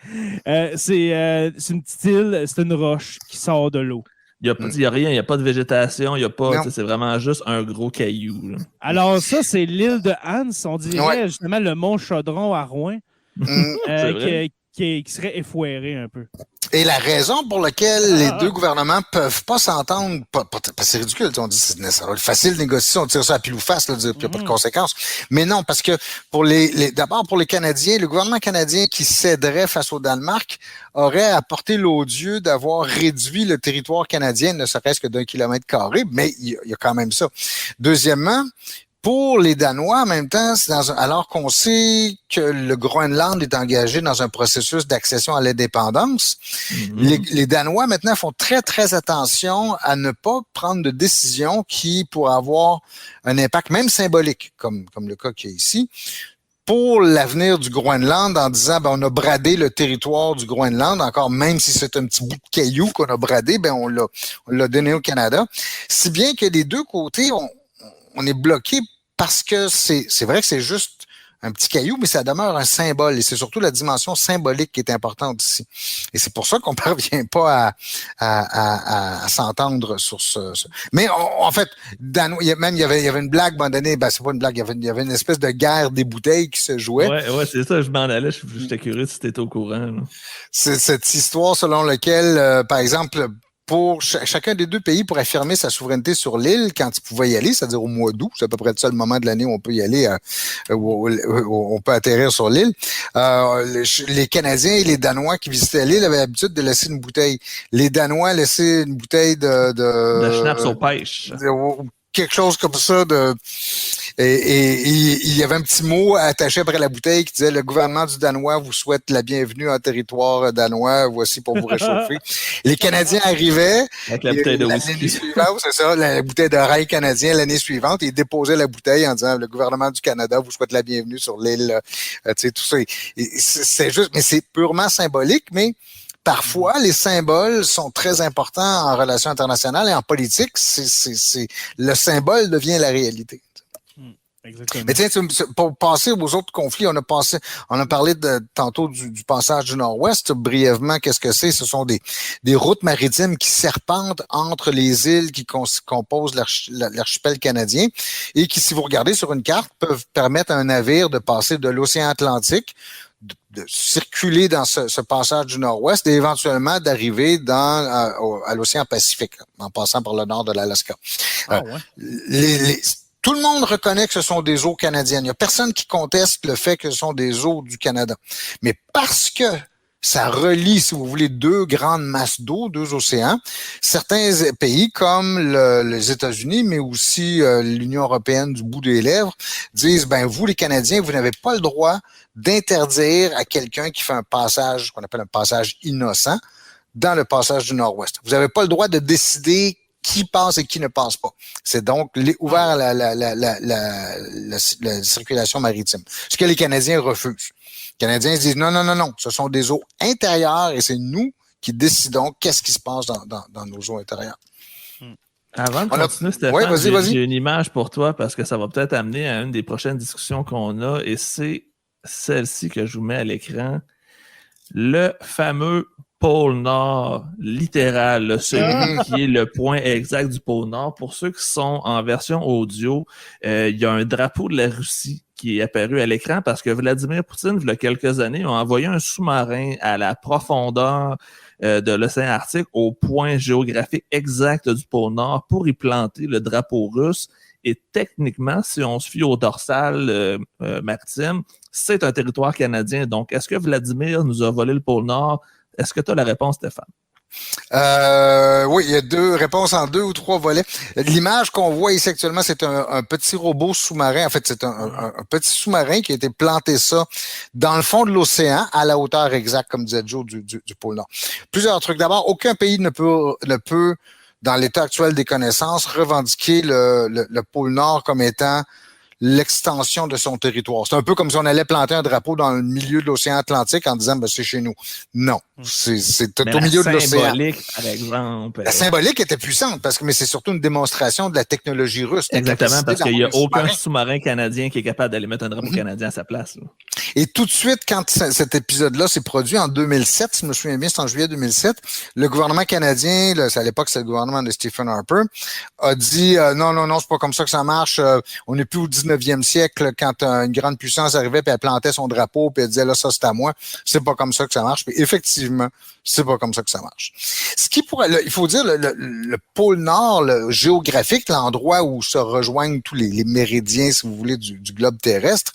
Speaker 1: C'est une petite île, c'est une roche qui sort de l'eau.
Speaker 2: Il n'y a rien, il n'y a pas de végétation, il y a pas, c'est vraiment juste un gros caillou. Là.
Speaker 1: Alors ça, c'est l'île de Hans, on dirait justement le mont Chaudron à Rouen, qui serait effoiré un peu.
Speaker 3: Et la raison pour laquelle les deux gouvernements peuvent pas s'entendre, c'est ridicule, on dit ça va être facile de négocier, on tire ça à pile ou face, là, dire qu'il n'y a pas de conséquences. Mais non, parce que d'abord pour les Canadiens, le gouvernement canadien qui céderait face au Danemark aurait apporté l'odieux d'avoir réduit le territoire canadien, ne serait-ce que d'1 kilomètre carré, mais il y a quand même ça. Deuxièmement, pour les Danois, en même temps, alors qu'on sait que le Groenland est engagé dans un processus d'accession à l'indépendance, les Danois maintenant font très, très attention à ne pas prendre de décision qui pourrait avoir un impact même symbolique, comme le cas qu'il y a ici, pour l'avenir du Groenland en disant on a bradé le territoire du Groenland, encore même si c'est un petit bout de caillou qu'on a bradé, on l'a donné au Canada. Si bien que les deux côtés, on est bloqué parce que c'est vrai que c'est juste un petit caillou, mais ça demeure un symbole. Et c'est surtout la dimension symbolique qui est importante ici. Et c'est pour ça qu'on ne parvient pas à s'entendre sur ce. Mais en fait, il y avait une blague, à un moment donné, c'est pas une blague, il y avait une espèce de guerre des bouteilles qui se jouait.
Speaker 2: Ouais, c'est ça, je m'en allais, j'étais curieux si tu étais au courant. Là.
Speaker 3: C'est cette histoire selon laquelle, par exemple, pour chacun des deux pays pour affirmer sa souveraineté sur l'île quand il pouvait y aller, c'est-à-dire au mois d'août, c'est à peu près le seul moment de l'année où on peut y aller, où on peut atterrir sur l'île. Les Canadiens et les Danois qui visitaient l'île avaient l'habitude de laisser une bouteille. Les Danois laissaient une bouteille de
Speaker 2: schnapps aux pêches.
Speaker 3: Quelque chose comme ça et il y avait un petit mot attaché après la bouteille qui disait le gouvernement du Danois vous souhaite la bienvenue en territoire danois, voici pour vous réchauffer. Les Canadiens arrivaient
Speaker 2: avec la bouteille de whisky.
Speaker 3: L'année suivante, c'est ça, la bouteille de rail canadien l'année suivante, ils déposaient la bouteille en disant le gouvernement du Canada vous souhaite la bienvenue sur l'île, tu sais tout ça. C'est juste, mais c'est purement symbolique, mais parfois, les symboles sont très importants en relations internationales et en politique. Le symbole devient la réalité.
Speaker 1: Exactement.
Speaker 3: Mais tiens, pour passer aux autres conflits, on a parlé tantôt du passage du Nord-Ouest. Brièvement, qu'est-ce que c'est? Ce sont des routes maritimes qui serpentent entre les îles qui composent l'archipel canadien et qui, si vous regardez sur une carte, peuvent permettre à un navire de passer de l'océan Atlantique, de circuler dans ce passage du Nord-Ouest et éventuellement d'arriver à l'océan Pacifique, en passant par le nord de l'Alaska. Tout le monde reconnaît que ce sont des eaux canadiennes. Il n'y a personne qui conteste le fait que ce sont des eaux du Canada. Mais parce que ça relie, si vous voulez, deux grandes masses d'eau, deux océans. Certains pays, comme les États-Unis, mais aussi l'Union européenne du bout des lèvres, disent, ben vous, les Canadiens, vous n'avez pas le droit d'interdire à quelqu'un qui fait un passage, qu'on appelle un passage innocent, dans le passage du Nord-Ouest. Vous n'avez pas le droit de décider qui passe et qui ne passe pas. C'est donc ouvert à la circulation maritime. Ce que les Canadiens refusent. Les Canadiens disent non, ce sont des eaux intérieures et c'est nous qui décidons qu'est-ce qui se passe dans nos eaux intérieures.
Speaker 2: Avant de continuer, Stéphane,
Speaker 3: ouais, vas-y.
Speaker 2: J'ai une image pour toi parce que ça va peut-être amener à une des prochaines discussions qu'on a et c'est celle-ci que je vous mets à l'écran. Le fameux pôle Nord, littéral, celui qui est le point exact du pôle Nord. Pour ceux qui sont en version audio, il y a un drapeau de la Russie qui est apparu à l'écran parce que Vladimir Poutine, il y a quelques années, a envoyé un sous-marin à la profondeur de l'océan Arctique au point géographique exact du pôle Nord pour y planter le drapeau russe. Et techniquement, si on se fie au dorsal maritime, c'est un territoire canadien. Donc, est-ce que Vladimir nous a volé le pôle Nord? Est-ce que tu as la réponse, Stéphane?
Speaker 3: Oui, il y a deux réponses en 2 ou 3 volets. L'image qu'on voit ici actuellement, c'est un petit robot sous-marin. En fait, c'est un petit sous-marin qui a été planté ça dans le fond de l'océan, à la hauteur exacte, comme disait Joe, du pôle Nord. Plusieurs trucs. D'abord, aucun pays ne peut, dans l'état actuel des connaissances, revendiquer le pôle Nord comme étant l'extension de son territoire. C'est un peu comme si on allait planter un drapeau dans le milieu de l'océan Atlantique en disant ben, c'est chez nous. Non, c'est au milieu de l'océan.
Speaker 2: La symbolique, par exemple.
Speaker 3: La symbolique était puissante mais c'est surtout une démonstration de la technologie russe.
Speaker 2: Exactement, parce qu'il n'y a aucun sous-marin canadien qui est capable d'aller mettre un drapeau canadien à sa place. Là.
Speaker 3: Et tout de suite, quand cet épisode-là s'est produit en 2007, si je me souviens bien, c'est en juillet 2007, le gouvernement canadien, à l'époque c'est le gouvernement de Stephen Harper, a dit non, c'est pas comme ça que ça marche. On n'est plus au 19e siècle quand une grande puissance arrivait puis elle plantait son drapeau puis elle disait là ça c'est à moi. C'est pas comme ça que ça marche. Puis effectivement, c'est pas comme ça que ça marche. Ce qui pourrait, il faut dire le pôle Nord, le géographique, l'endroit où se rejoignent tous les méridiens, si vous voulez, du globe terrestre,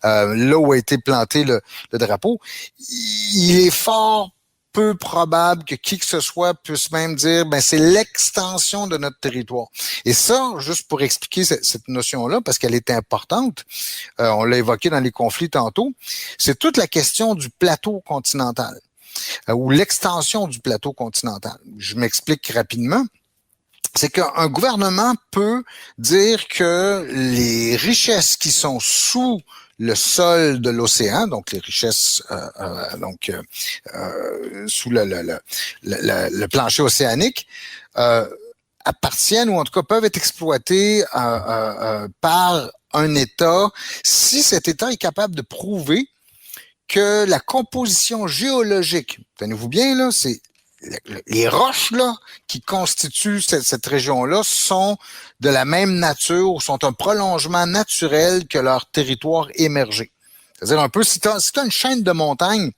Speaker 3: là où a été planté le drapeau, il est fort peu probable que qui que ce soit puisse même dire ben c'est l'extension de notre territoire. Et ça, juste pour expliquer cette notion-là, parce qu'elle est importante, on l'a évoqué dans les conflits tantôt, c'est toute la question du plateau continental ou l'extension du plateau continental. Je m'explique rapidement. C'est qu'un gouvernement peut dire que les richesses qui sont sous le sol de l'océan, donc les richesses sous le plancher océanique, appartiennent ou en tout cas peuvent être exploitées par un État si cet État est capable de prouver que la composition géologique, tenez-vous bien là, c'est les roches là qui constituent cette région-là sont de la même nature ou sont un prolongement naturel que leur territoire émergé. C'est-à-dire un peu, si tu as une chaîne de montagnes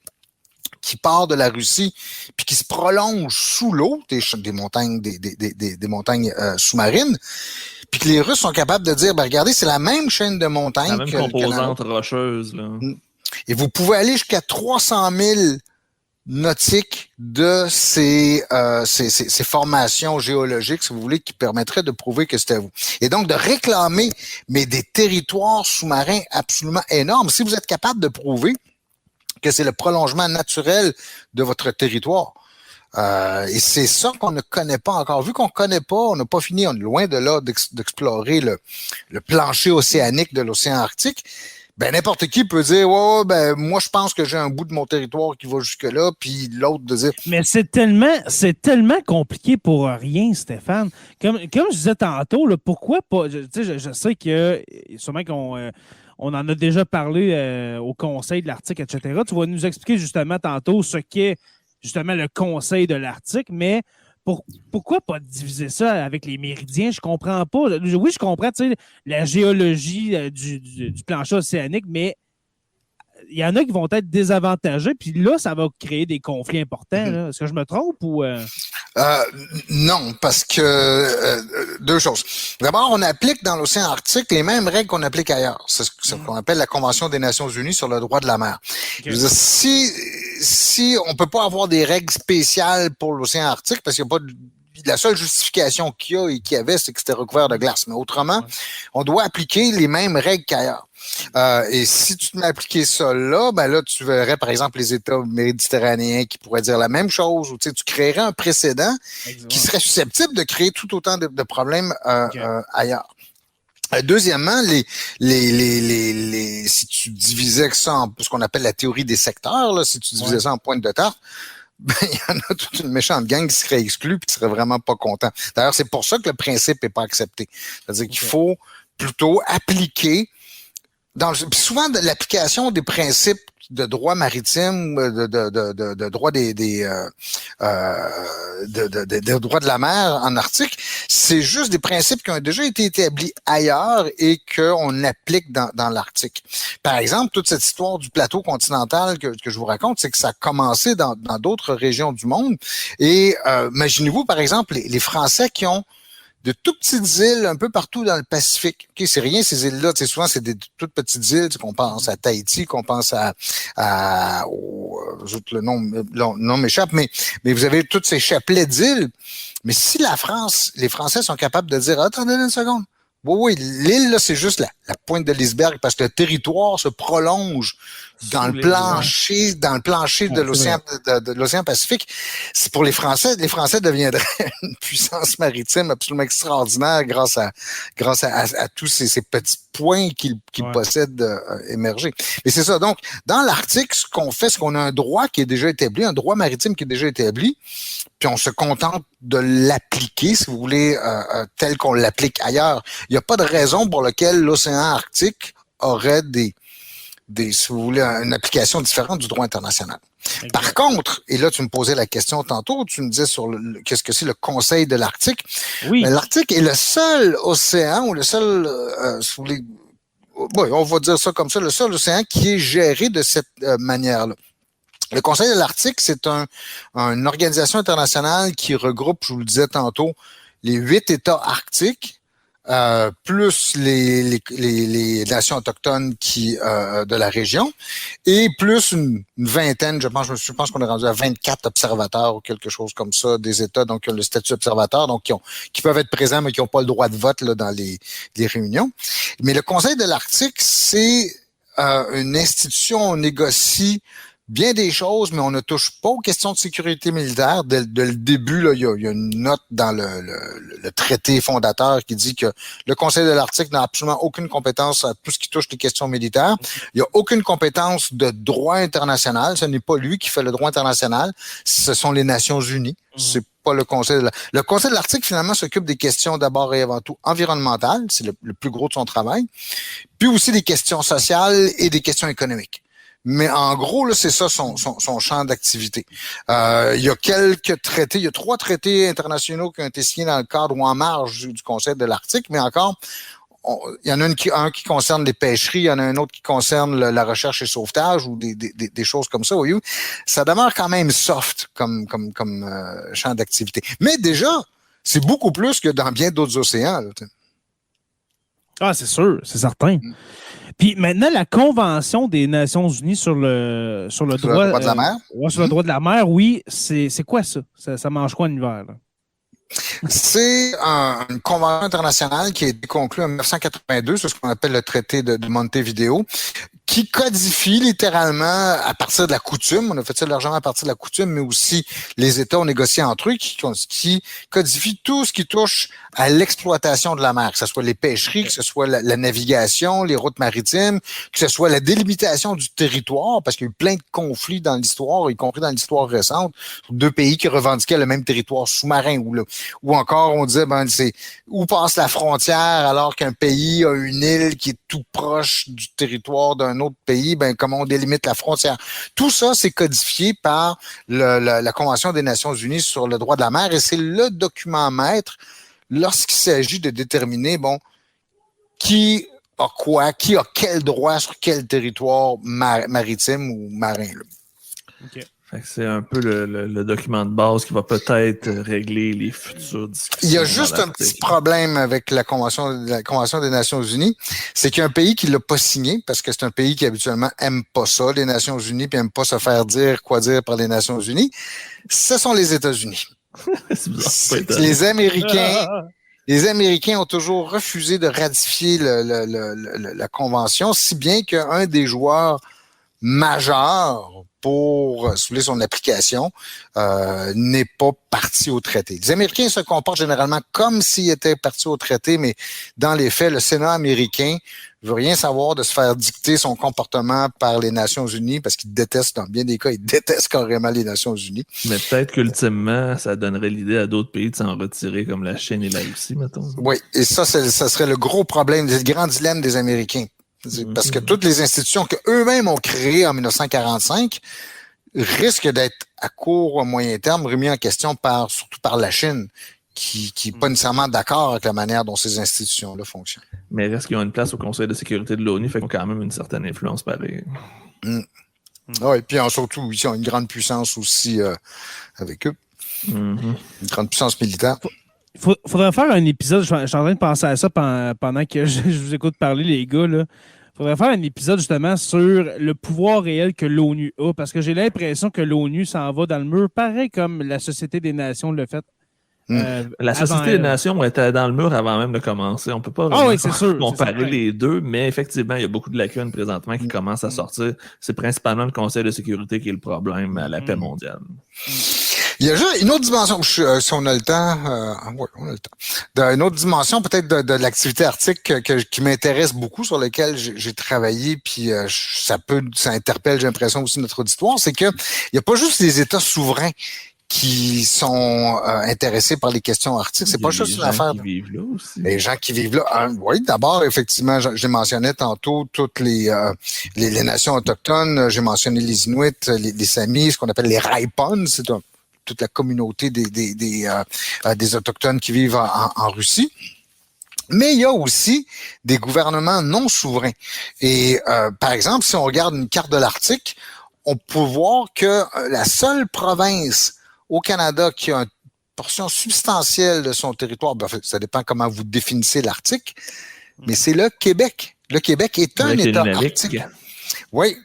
Speaker 3: qui part de la Russie puis qui se prolonge sous l'eau, des montagnes sous-marines, puis que les Russes sont capables de dire, ben regardez, c'est la même chaîne de montagnes.
Speaker 2: La même composante rocheuse. Là.
Speaker 3: Et vous pouvez aller jusqu'à 300 000 nautiques de ces formations géologiques, si vous voulez, qui permettraient de prouver que c'était vous. Et donc, de réclamer, mais des territoires sous-marins absolument énormes. Si vous êtes capable de prouver que c'est le prolongement naturel de votre territoire, et c'est ça qu'on ne connaît pas encore. Vu qu'on ne connaît pas, on n'a pas fini, on est loin de là d'explorer le plancher océanique de l'océan Arctique. Ben, n'importe qui peut dire, ouais, ben, moi, je pense que j'ai un bout de mon territoire qui va jusque-là, puis l'autre de dire.
Speaker 1: Mais c'est tellement compliqué pour rien, Stéphane. Comme je disais tantôt, là, pourquoi pas, je sais que, sûrement qu'on on en a déjà parlé au Conseil de l'Arctique, etc. Tu vas nous expliquer justement tantôt ce qu'est justement le Conseil de l'Arctique, mais pourquoi pas diviser ça avec les méridiens? Je comprends pas. Oui, je comprends la géologie du plancher océanique, mais il y en a qui vont être désavantagés, puis là, ça va créer des conflits importants. Là. Est-ce que je me trompe ou...
Speaker 3: Non, parce que deux choses. D'abord, on applique dans l'océan Arctique les mêmes règles qu'on applique ailleurs. C'est ce qu'on appelle la Convention des Nations Unies sur le droit de la mer. Okay. Je veux dire, si on peut pas avoir des règles spéciales pour l'océan Arctique, parce qu'il n'y a pas la seule justification qu'il y a et qu'il y avait, c'est que c'était recouvert de glace. Mais autrement, on doit appliquer les mêmes règles qu'ailleurs. Et si tu te mets à appliquer ça là, ben là, tu verrais, par exemple, les États méditerranéens qui pourraient dire la même chose, ou tu créerais un précédent qui serait susceptible de créer tout autant de problèmes ailleurs. Deuxièmement, si tu divisais ça en ce qu'on appelle la théorie des secteurs, là, si tu divisais ça en pointe de tarte, ben, il y en a toute une méchante gang qui serait exclue et qui serait vraiment pas content. D'ailleurs, c'est pour ça que le principe n'est pas accepté. C'est-à-dire qu'il faut plutôt appliquer puis souvent, l'application des principes de droit maritime, de droit des droits de la mer en Arctique, c'est juste des principes qui ont déjà été établis ailleurs et qu'on applique dans l'Arctique. Par exemple, toute cette histoire du plateau continental que je vous raconte, c'est que ça a commencé dans d'autres régions du monde. Et imaginez-vous, par exemple, les Français qui ont de toutes petites îles un peu partout dans le Pacifique. OK, c'est rien, ces îles-là. Souvent, c'est des toutes petites îles, qu'on pense à Tahiti, qu'on pense le nom m'échappe, mais vous avez tous ces chapelets d'îles. Mais si les Français sont capables de dire, attendez une seconde. Oui, l'île, là, c'est juste la pointe de l'iceberg parce que le territoire se prolonge dans le plancher de l'océan Pacifique. C'est pour les Français deviendraient une puissance maritime absolument extraordinaire grâce à tous ces petits points qu'ils possèdent émergés. Et c'est ça. Donc, dans l'Arctique, ce qu'on fait, c'est qu'on a un droit qui est déjà établi, un droit maritime qui est déjà établi, puis on se contente de l'appliquer, si vous voulez, tel qu'on l'applique ailleurs. Il n'y a pas de raison pour laquelle l'océan Arctique aurait si vous voulez, une application différente du droit international. Exactement. Par contre, et là, tu me posais la question tantôt, tu me disais sur qu'est-ce que c'est le Conseil de l'Arctique. Oui. L'Arctique est le seul océan, ou le seul, si vous voulez, on va dire ça comme ça, le seul océan qui est géré de cette manière-là. Le Conseil de l'Arctique, c'est une organisation internationale qui regroupe, je vous le disais tantôt, les 8 États arctiques, plus les nations autochtones de la région, et plus une vingtaine, je pense qu'on est rendu à 24 observateurs ou quelque chose comme ça, des États, donc qui ont le statut observateur, donc qui peuvent être présents, mais qui n'ont pas le droit de vote là, dans les réunions. Mais le Conseil de l'Arctique, c'est une institution, on négocie bien des choses, mais on ne touche pas aux questions de sécurité militaire. Dès le début, là, il y a une note dans le traité fondateur qui dit que le Conseil de l'Arctique n'a absolument aucune compétence à tout ce qui touche les questions militaires. Il n'y a aucune compétence de droit international. Ce n'est pas lui qui fait le droit international. Ce sont les Nations Unies. C'est pas le Conseil de Le Conseil de l'Arctique, finalement, s'occupe des questions d'abord et avant tout environnementales. C'est le plus gros de son travail. Puis aussi des questions sociales et des questions économiques. Mais en gros, là, c'est ça son champ d'activité. Il y a quelques traités, il y a 3 traités internationaux qui ont été signés dans le cadre ou en marge du Conseil de l'Arctique, mais encore, il y en a un qui concerne les pêcheries, il y en a un autre qui concerne la recherche et sauvetage ou des choses comme ça. Voyez-vous, ça demeure quand même soft comme champ d'activité. Mais déjà, c'est beaucoup plus que dans bien d'autres océans. Là,
Speaker 1: c'est sûr, c'est certain. Puis maintenant, la Convention des Nations Unies sur le droit
Speaker 3: de la mer.
Speaker 1: Sur le droit de la mer, oui, c'est quoi ça? Ça mange quoi en hiver? Là?
Speaker 3: C'est une convention internationale qui a été conclue en 1982 sur ce qu'on appelle le traité de Montevideo, qui codifie littéralement à partir de la coutume, on a fait ça largement à partir de la coutume, mais aussi les États ont négocié entre eux, qui codifie tout ce qui touche à l'exploitation de la mer, que ce soit les pêcheries, que ce soit la navigation, les routes maritimes, que ce soit la délimitation du territoire, parce qu'il y a eu plein de conflits dans l'histoire, y compris dans l'histoire récente, 2 pays qui revendiquaient le même territoire sous-marin, ou encore on disait, c'est où passe la frontière alors qu'un pays a une île qui est tout proche du territoire d'un autre pays, comment on délimite la frontière. Tout ça, c'est codifié par la Convention des Nations Unies sur le droit de la mer et c'est le document maître lorsqu'il s'agit de déterminer, qui a quoi, qui a quel droit sur quel territoire maritime ou marin. Là.
Speaker 2: Okay. Fait que c'est un peu le document de base qui va peut-être régler les futures discussions.
Speaker 3: Il y a juste un petit problème avec la Convention des Nations Unies, c'est qu'il y a un pays qui l'a pas signé, parce que c'est un pays qui habituellement aime pas ça, les Nations Unies, puis aime pas se faire dire quoi dire par les Nations Unies. Ce sont les États-Unis.
Speaker 2: C'est bizarre.
Speaker 3: Les Américains ont toujours refusé de ratifier la Convention, si bien qu'un des joueurs majeurs pour soulever son application n'est pas parti au traité. Les Américains se comportent généralement comme s'ils étaient partis au traité, mais dans les faits, le Sénat américain veut rien savoir de se faire dicter son comportement par les Nations Unies parce qu'ils détestent, dans bien des cas, ils détestent carrément les Nations Unies.
Speaker 2: Mais peut-être qu'ultimement, ça donnerait l'idée à d'autres pays de s'en retirer, comme la Chine et la Russie, mettons.
Speaker 3: Oui, et ça serait le gros problème, le grand dilemme des Américains. Parce que toutes les institutions qu'eux-mêmes ont créées en 1945 risquent d'être à court ou à moyen terme remis en question surtout par la Chine, qui n'est pas nécessairement d'accord avec la manière dont ces institutions-là fonctionnent.
Speaker 2: Mais reste qu'ils ont une place au Conseil de sécurité de l'ONU, fait qu'ils ont quand même une certaine influence pareille.
Speaker 3: Oui, puis surtout, ils ont une grande puissance aussi avec eux. Une grande puissance militaire.
Speaker 1: Faudrait faire un épisode, je suis en train de penser à ça pendant que je vous écoute parler, les gars, là. Faudrait faire un épisode justement sur le pouvoir réel que l'ONU a, parce que j'ai l'impression que l'ONU s'en va dans le mur, pareil comme la Société des Nations l'a fait.
Speaker 2: La Société des Nations était dans le mur avant même de commencer. On ne peut pas comparer les deux, mais effectivement, il y a beaucoup de lacunes présentement qui commencent à sortir. C'est principalement le Conseil de sécurité qui est le problème à la paix mondiale.
Speaker 3: Il y a juste une autre dimension, si on a le temps, oui, on a le temps. Une autre dimension peut-être de l'activité arctique qui m'intéresse beaucoup, sur laquelle j'ai travaillé, puis ça interpelle, j'ai l'impression, aussi notre auditoire, c'est que il n'y a pas juste les États souverains qui sont intéressés par les questions arctiques. C'est pas juste une affaire. Les gens qui vivent là. Oui, d'abord, effectivement, j'ai mentionné tantôt toutes les nations autochtones. J'ai mentionné les Inuits, les Samis, ce qu'on appelle les Raipons. C'est toute la communauté des Autochtones qui vivent en Russie. Mais il y a aussi des gouvernements non souverains. Et par exemple, si on regarde une carte de l'Arctique, on peut voir que la seule province au Canada qui a une portion substantielle de son territoire, ça dépend comment vous définissez l'Arctique, mais c'est le Québec. Le Québec est un État arctique. Oui,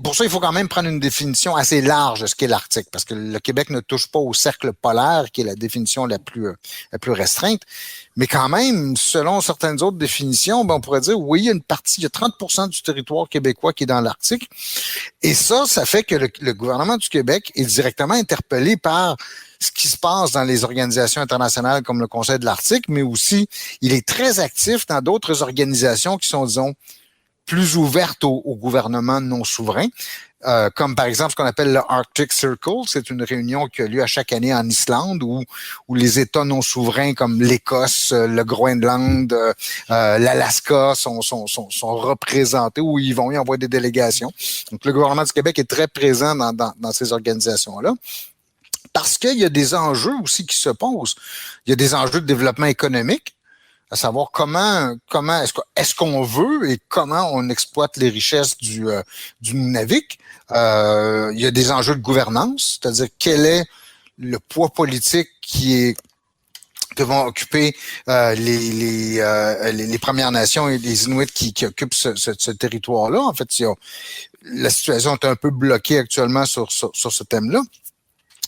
Speaker 3: pour ça, il faut quand même prendre une définition assez large de ce qu'est l'Arctique, parce que le Québec ne touche pas au cercle polaire, qui est la définition la plus restreinte. Mais quand même, selon certaines autres définitions, on pourrait dire, oui, il y a 30% du territoire québécois qui est dans l'Arctique. Et ça fait que le gouvernement du Québec est directement interpellé par ce qui se passe dans les organisations internationales comme le Conseil de l'Arctique, mais aussi, il est très actif dans d'autres organisations qui sont, disons, plus ouvertes aux gouvernements non souverains, comme par exemple ce qu'on appelle le Arctic Circle. C'est une réunion qui a lieu à chaque année en Islande où les États non souverains comme l'Écosse, le Groenland, l'Alaska sont représentés, où ils vont y envoyer des délégations. Donc le gouvernement du Québec est très présent dans ces organisations-là. Parce qu'il y a des enjeux aussi qui se posent. Il y a des enjeux de développement économique, à savoir comment est-ce qu'on veut et comment on exploite les richesses du Nunavik. Il y a des enjeux de gouvernance, c'est-à-dire quel est le poids politique que vont occuper les Premières Nations et les Inuits qui occupent ce territoire-là. En fait, la situation est un peu bloquée actuellement sur ce thème-là.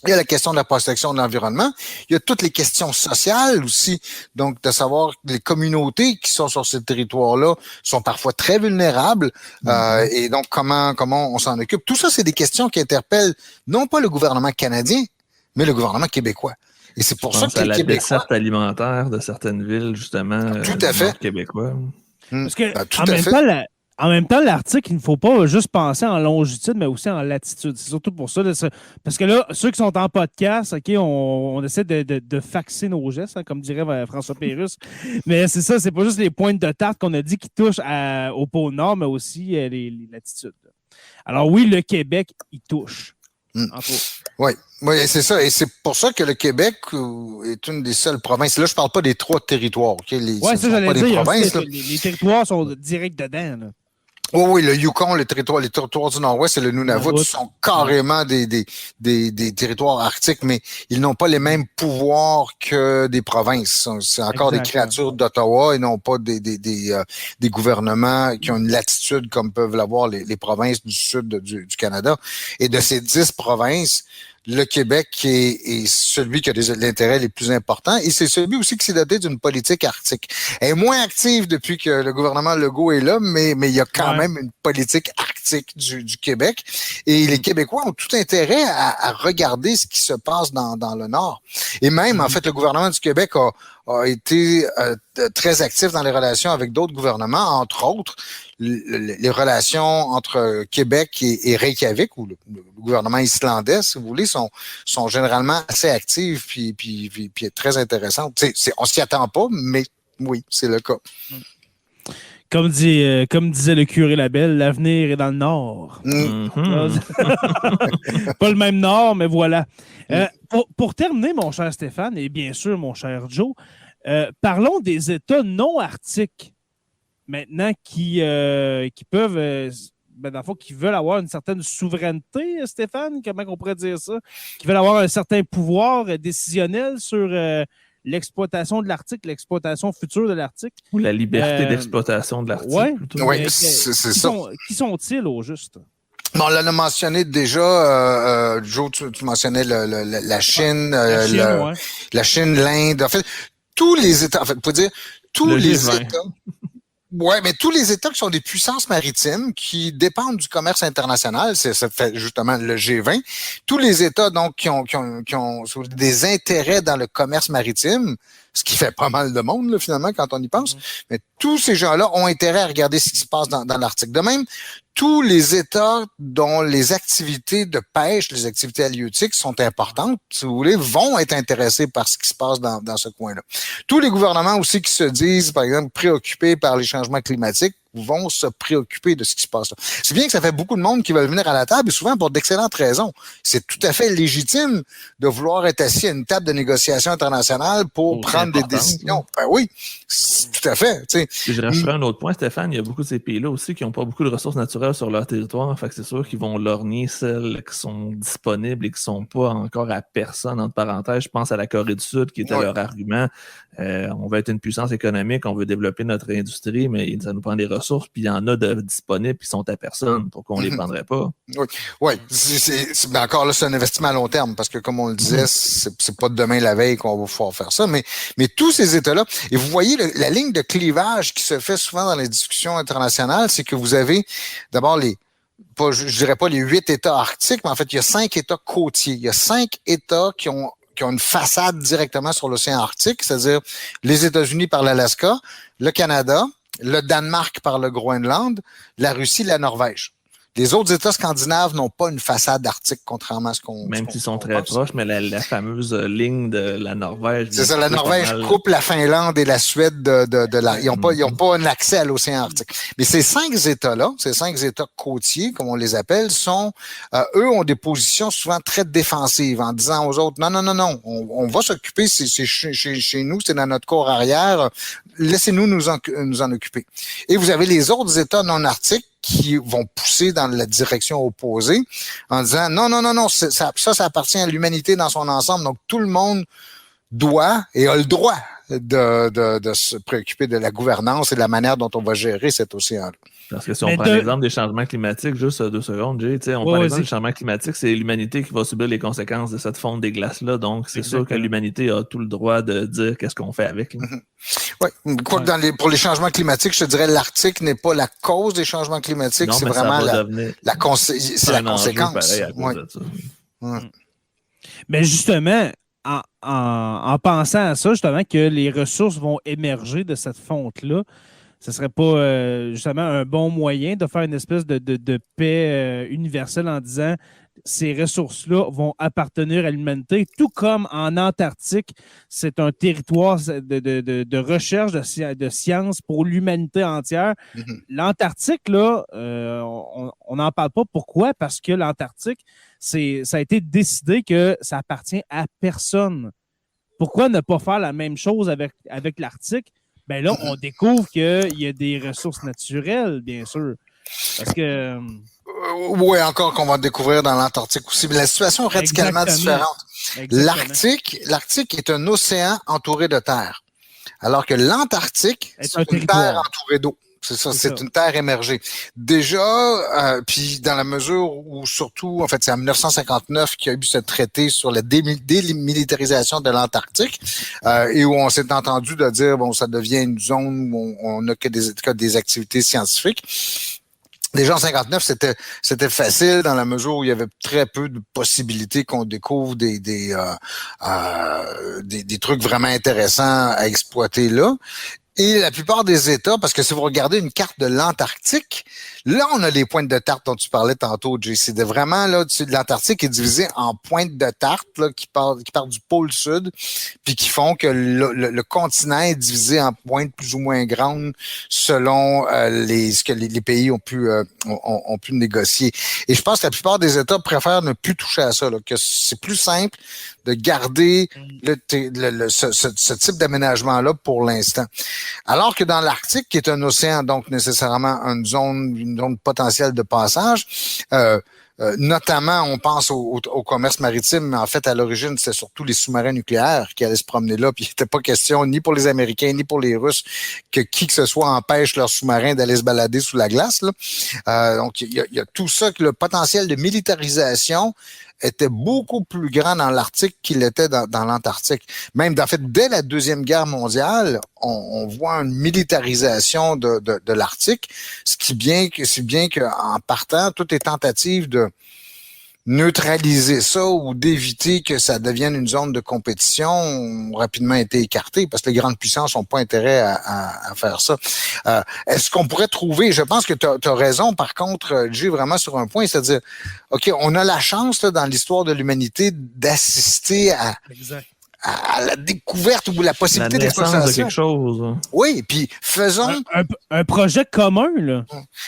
Speaker 3: Il y a la question de la protection de l'environnement. Il y a toutes les questions sociales aussi. Donc, de savoir que les communautés qui sont sur ce territoire-là sont parfois très vulnérables. Et donc, comment on s'en occupe. Tout ça, c'est des questions qui interpellent non pas le gouvernement canadien, mais le gouvernement québécois. Et c'est pour ça que les Québécois...
Speaker 2: la desserte alimentaire de certaines villes, justement,
Speaker 3: tout à fait.
Speaker 2: Québécois.
Speaker 1: Parce que, en même temps, l'Arctique, il ne faut pas juste penser en longitude, mais aussi en latitude. C'est surtout pour ça. Parce que là, ceux qui sont en podcast, OK, on essaie de faxer nos gestes, comme dirait François Pérusse. Mais c'est ça, c'est pas juste les pointes de tarte qu'on a dit qui touchent au pôle Nord, mais aussi les latitudes. Alors oui, le Québec, il touche.
Speaker 3: Oui, c'est ça. Et c'est pour ça que le Québec est une des seules provinces. Là, je ne parle pas des 3 territoires. Okay?
Speaker 1: Oui, ça, j'allais dire. Les territoires sont directs dedans. Là.
Speaker 3: Oui, le Yukon, les territoires du Nord-Ouest et le Nunavut sont carrément des territoires arctiques, mais ils n'ont pas les mêmes pouvoirs que des provinces. C'est encore des créatures d'Ottawa et non pas des gouvernements qui ont une latitude comme peuvent l'avoir les provinces du sud du Canada. Et de ces 10 provinces, le Québec est celui qui a l'intérêt les plus importants et c'est celui aussi qui s'est doté d'une politique arctique. Elle est moins active depuis que le gouvernement Legault est là, mais il y a quand même une politique arctique du Québec et les Québécois ont tout intérêt à regarder ce qui se passe dans le Nord. Et même, en fait, le gouvernement du Québec a été très actif dans les relations avec d'autres gouvernements, entre autres les relations entre Québec et Reykjavik, ou le gouvernement islandais, si vous voulez, sont généralement assez actives puis très intéressantes. On s'y attend pas, mais oui, c'est le cas.
Speaker 1: Comme disait le curé Labelle, l'avenir est dans le Nord. Pas le même Nord, mais voilà. Pour terminer, mon cher Stéphane, et bien sûr, mon cher Joe, parlons des États non arctiques. Maintenant, qui peuvent, dans le fond, qui veulent avoir une certaine souveraineté, Stéphane, comment on pourrait dire ça? Qui veulent avoir un certain pouvoir décisionnel sur l'exploitation de l'Arctique, l'exploitation future de l'Arctique.
Speaker 2: Ou la liberté d'exploitation de l'Arctique.
Speaker 3: Oui, c'est ça.
Speaker 1: Qui sont-ils au juste?
Speaker 3: Bon, on l'a mentionné déjà, Joe, tu mentionnais la Chine, la Chine, l'Inde. En fait, tous les États, faut dire, tous les États. Oui, mais tous les États qui sont des puissances maritimes qui dépendent du commerce international, ça fait justement le G20. Tous les États donc qui ont des intérêts dans le commerce maritime, ce qui fait pas mal de monde là, finalement quand on y pense. Mais tous ces gens-là ont intérêt à regarder ce qui se passe dans l'Arctique. De même, tous les États dont les activités de pêche, les activités halieutiques sont importantes, si vous voulez, vont être intéressés par ce qui se passe dans ce coin-là. Tous les gouvernements aussi qui se disent, par exemple, préoccupés par les changements climatiques, vont se préoccuper de ce qui se passe là. C'est bien que ça fait beaucoup de monde qui veulent venir à la table et souvent pour d'excellentes raisons. C'est tout à fait légitime de vouloir être assis à une table de négociation internationale pour prendre des décisions. Ben oui, tout à fait.
Speaker 2: Je rajouterais un autre point, Stéphane. Il y a beaucoup de ces pays-là aussi qui n'ont pas beaucoup de ressources naturelles sur leur territoire. Fait que c'est sûr qu'ils vont lorgner celles qui sont disponibles et qui ne sont pas encore à personne, entre parenthèses. Je pense à la Corée du Sud qui était leur argument. On veut être une puissance économique, on veut développer notre industrie, mais ça nous prend des ressources, puis il y en a de disponibles qui sont à personne. Pourquoi on ne les prendrait pas?
Speaker 3: Oui. Mais encore là, c'est un investissement à long terme, parce que comme on le disait, c'est pas demain la veille qu'on va pouvoir faire ça, mais tous ces États-là, et vous voyez la ligne de clivage qui se fait souvent dans les discussions internationales, c'est que vous avez d'abord je dirais pas les 8 États arctiques, mais en fait, il y a 5 États côtiers. Il y a 5 États qui ont une façade directement sur l'océan Arctique, c'est-à-dire les États-Unis par l'Alaska, le Canada, le Danemark par le Groenland, la Russie, la Norvège. Les autres États scandinaves n'ont pas une façade arctique, contrairement à ce qu'on
Speaker 2: Même s'ils sont très proches, mais la fameuse ligne de la Norvège.
Speaker 3: C'est ça, la Norvège coupe la Finlande et la Suède de la... Ils n'ont pas un accès à l'océan Arctique. Mais ces 5 États-là, ces 5 États côtiers, comme on les appelle, eux ont des positions souvent très défensives en disant aux autres, non, on va s'occuper, c'est chez nous, c'est dans notre cour arrière, laissez-nous nous en occuper. Et vous avez les autres États non arctiques qui vont pousser dans la direction opposée en disant non, ça appartient à l'humanité dans son ensemble. Donc, tout le monde doit et a le droit de se préoccuper de la gouvernance et de la manière dont on va gérer cet océan-là.
Speaker 2: Parce que si on prend l'exemple des changements climatiques, juste 2 secondes, Jay, on prend l'exemple des changements climatiques, c'est l'humanité qui va subir les conséquences de cette fonte des glaces-là. Donc, c'est sûr que l'humanité a tout le droit de dire qu'est-ce qu'on fait avec.
Speaker 3: Oui. Pour les changements climatiques, je te dirais l'Arctique n'est pas la cause des changements climatiques, c'est vraiment la conséquence.
Speaker 1: Mais justement, en pensant à ça, justement, que les ressources vont émerger de cette fonte-là, ce ne serait pas justement un bon moyen de faire une espèce de paix universelle en disant ces ressources-là vont appartenir à l'humanité, tout comme en Antarctique, c'est un territoire de recherche de sciences pour l'humanité entière. L'Antarctique, là, on n'en parle pas. Pourquoi? Parce que l'Antarctique, ça a été décidé que ça appartient à personne. Pourquoi ne pas faire la même chose avec l'Arctique? Ben là, on découvre qu'il y a des ressources naturelles, bien sûr. Parce que...
Speaker 3: Oui, encore qu'on va découvrir dans l'Antarctique aussi. Mais la situation est radicalement différente. L'Arctique est un océan entouré de terre, alors que l'Antarctique, c'est une terre entourée d'eau. C'est ça, c'est une terre émergée. Déjà, puis dans la mesure où surtout, en fait, c'est en 1959 qu'il y a eu ce traité sur la démilitarisation de l'Antarctique et où on s'est entendu de dire, bon, ça devient une zone où on n'a que des activités scientifiques. Déjà en 59, c'était facile dans la mesure où il y avait très peu de possibilités qu'on découvre des trucs vraiment intéressants à exploiter là. Et la plupart des États, parce que si vous regardez une carte de l'Antarctique, là, on a les pointes de tarte dont tu parlais tantôt, Jay. C'est vraiment, là, l'Antarctique est divisé en pointes de tarte, là, qui partent du pôle sud, puis qui font que le continent est divisé en pointes plus ou moins grandes selon ce que les pays ont pu négocier. Et je pense que la plupart des États préfèrent ne plus toucher à ça, là, que c'est plus simple de garder ce type d'aménagement-là pour l'instant. Alors que dans l'Arctique, qui est un océan, donc nécessairement une zone potentielle de passage, notamment, on pense au commerce maritime, mais en fait, à l'origine, c'était surtout les sous-marins nucléaires qui allaient se promener là, puis il n'était pas question, ni pour les Américains, ni pour les Russes, que qui que ce soit empêche leurs sous-marins d'aller se balader sous la glace, là. Donc, il y a tout ça, que le potentiel de militarisation était beaucoup plus grand dans l'Arctique qu'il était dans l'Antarctique. Même, en fait, dès la Deuxième Guerre mondiale, on voit une militarisation de l'Arctique, si bien qu'en partant, toutes les tentatives de neutraliser ça ou d'éviter que ça devienne une zone de compétition ont rapidement été écartées parce que les grandes puissances n'ont pas intérêt à faire ça. Est-ce qu'on pourrait trouver, je pense que tu as raison, par contre, Jay, vraiment sur un point, c'est-à-dire, OK, on a la chance là, dans l'histoire de l'humanité d'assister à la découverte ou la possibilité d'exploitation.
Speaker 2: De quelque chose. Hein.
Speaker 3: Oui, puis faisons...
Speaker 1: Un projet commun, là.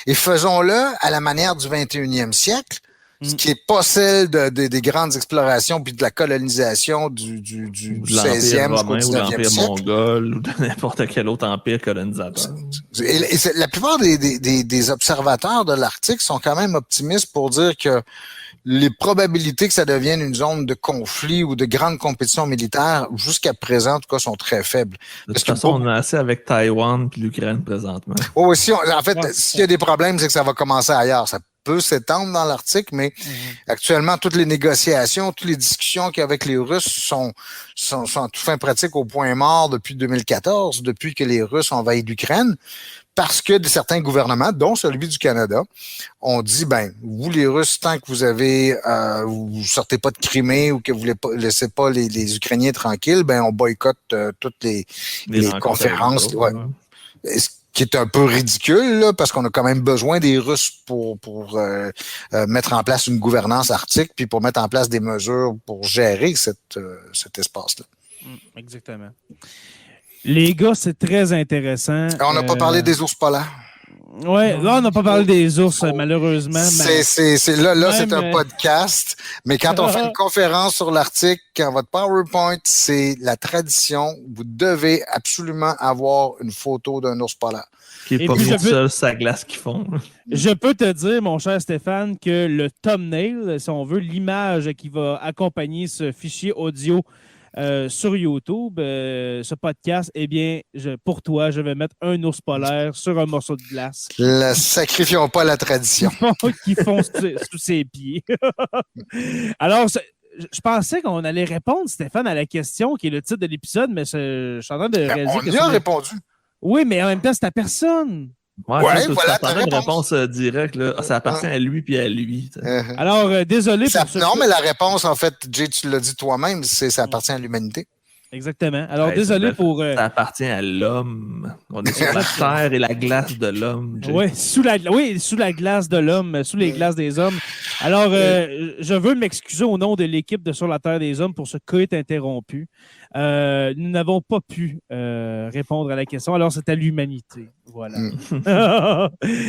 Speaker 3: Et faisons-le à la manière du 21e siècle, ce qui n'est pas celle des grandes explorations puis de la colonisation du 16e jusqu'au 19e siècle. Ou de l'Empire
Speaker 2: mongol ou de n'importe quel autre empire colonisateur.
Speaker 3: Et la plupart des observateurs de l'Arctique sont quand même optimistes pour dire que les probabilités que ça devienne une zone de conflit ou de grande compétition militaire, jusqu'à présent, en tout cas, sont très faibles.
Speaker 2: De toute façon, on a assez avec Taïwan et l'Ukraine présentement.
Speaker 3: Oui, en fait, s'il y a des problèmes, c'est que ça va commencer ailleurs. Ça peut s'étendre dans l'Arctique, mais actuellement, toutes les négociations, toutes les discussions qu'il y a avec les Russes sont en toute fin pratique au point mort depuis 2014, depuis que les Russes ont envahi l'Ukraine. Parce que certains gouvernements, dont celui du Canada, ont dit, vous les Russes, tant que vous sortez pas de Crimée ou que vous laissez pas les Ukrainiens tranquilles, on boycotte toutes les conférences. Ouais. Ce qui est un peu ridicule, là, parce qu'on a quand même besoin des Russes pour mettre en place une gouvernance arctique, puis pour mettre en place des mesures pour gérer cet espace-là.
Speaker 1: Exactement. Les gars, c'est très intéressant.
Speaker 3: On n'a pas parlé des ours polaires.
Speaker 1: Oui, là, on n'a pas parlé des ours, malheureusement.
Speaker 3: Là, c'est un podcast. Mais quand on fait une conférence sur l'Arctique, quand votre PowerPoint, c'est la tradition, vous devez absolument avoir une photo d'un ours polaire.
Speaker 2: Qui n'est pas mis seul sa glace qu'ils font.
Speaker 1: Je peux te dire, mon cher Stéphane, que le thumbnail, si on veut, l'image qui va accompagner ce fichier audio sur YouTube, ce podcast, pour toi, je vais mettre un ours polaire sur un morceau de glace.
Speaker 3: Ne sacrifions pas la tradition.
Speaker 1: Qui font sous ses pieds. Alors, je pensais qu'on allait répondre, Stéphane, à la question qui est le titre de l'épisode, mais je suis en train de réaliser
Speaker 3: on y a répondu.
Speaker 1: Oui, mais en même temps, c'est à personne.
Speaker 3: Voilà
Speaker 2: ta réponse directe. Là. Ça appartient à lui puis à lui.
Speaker 1: Alors, désolé pour ça.
Speaker 3: Non, mais la réponse, en fait, Jay, tu l'as dit toi-même, ça appartient à l'humanité.
Speaker 1: Exactement. Alors, désolé pour...
Speaker 2: Ça appartient à l'homme. On est sur la terre et la glace de l'homme.
Speaker 1: Oui, sous la glace de l'homme, sous les glaces des hommes. Alors, je veux m'excuser au nom de l'équipe de Sur la Terre des Hommes pour ce coït interrompu. Nous n'avons pas pu répondre à la question. Alors, c'est à l'humanité. Voilà.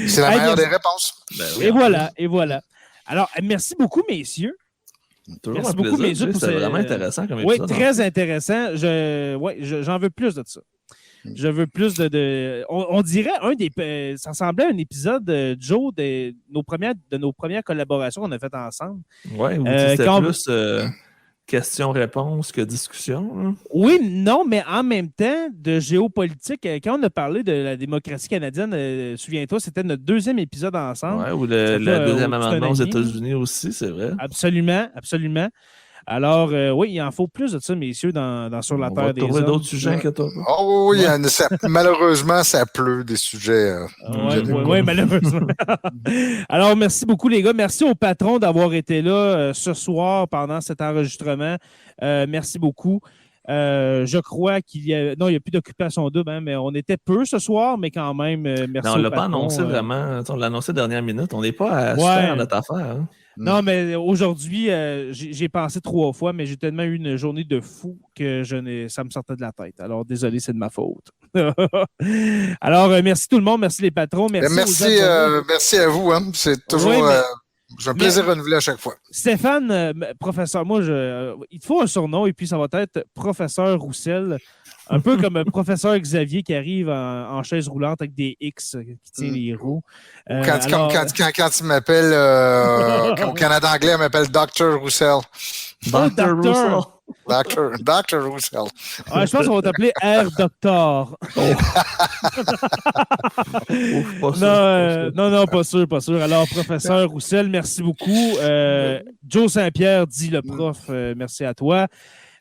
Speaker 3: C'est la meilleure des réponses.
Speaker 1: Et voilà. Alors, merci beaucoup, messieurs.
Speaker 2: Merci beaucoup, messieurs. C'est vraiment intéressant comme épisode.
Speaker 1: Oui, très intéressant. J'en veux plus de ça. Je veux plus on dirait ça ressemblait à un épisode, Joe, de nos premières collaborations qu'on a faites ensemble.
Speaker 2: Ouais, c'était plus question-réponse que discussion. Hein?
Speaker 1: Oui, non, mais en même temps, de géopolitique, quand on a parlé de la démocratie canadienne, souviens-toi, c'était notre deuxième épisode ensemble.
Speaker 2: Ouais, ou le deuxième amendement aux États-Unis aussi, c'est vrai.
Speaker 1: Absolument, absolument. Alors, oui, il en faut plus de ça, messieurs, sur la Terre des Hommes.
Speaker 2: On va trouver d'autres sujets que toi.
Speaker 3: Oh oui, malheureusement, ça pleut des sujets.
Speaker 1: Oui, malheureusement. Alors, merci beaucoup, les gars. Merci au patron d'avoir été là ce soir pendant cet enregistrement. Merci beaucoup. Je crois qu'il y a... Non, il n'y a plus d'occupation double, hein, mais on était peu ce soir, mais quand même, merci au patron.
Speaker 2: On ne l'a pas annoncé vraiment. On l'a annoncé dernière minute. On n'est pas à faire notre affaire. Hein?
Speaker 1: Non, mais aujourd'hui, j'ai pensé 3 fois, mais j'ai tellement eu une journée de fou que ça me sortait de la tête. Alors, désolé, c'est de ma faute. Alors, merci tout le monde. Merci les patrons. Merci
Speaker 3: à vous. Hein. C'est toujours... J'ai un plaisir renouvelé à chaque fois.
Speaker 1: Stéphane, professeur, il te faut un surnom et puis ça va être professeur Roussel. Un peu comme professeur Xavier qui arrive en chaise roulante avec des X qui tient les roues.
Speaker 3: Quand il m'appelle, au Canada anglais, il m'appelle Dr. Roussel.
Speaker 2: Dr. Roussel.
Speaker 3: Dr. Roussel.
Speaker 1: Je pense qu'on va t'appeler R. Doctor. Non, pas sûr. Alors, professeur Roussel, merci beaucoup. Joe Saint-Pierre dit le prof, merci à toi.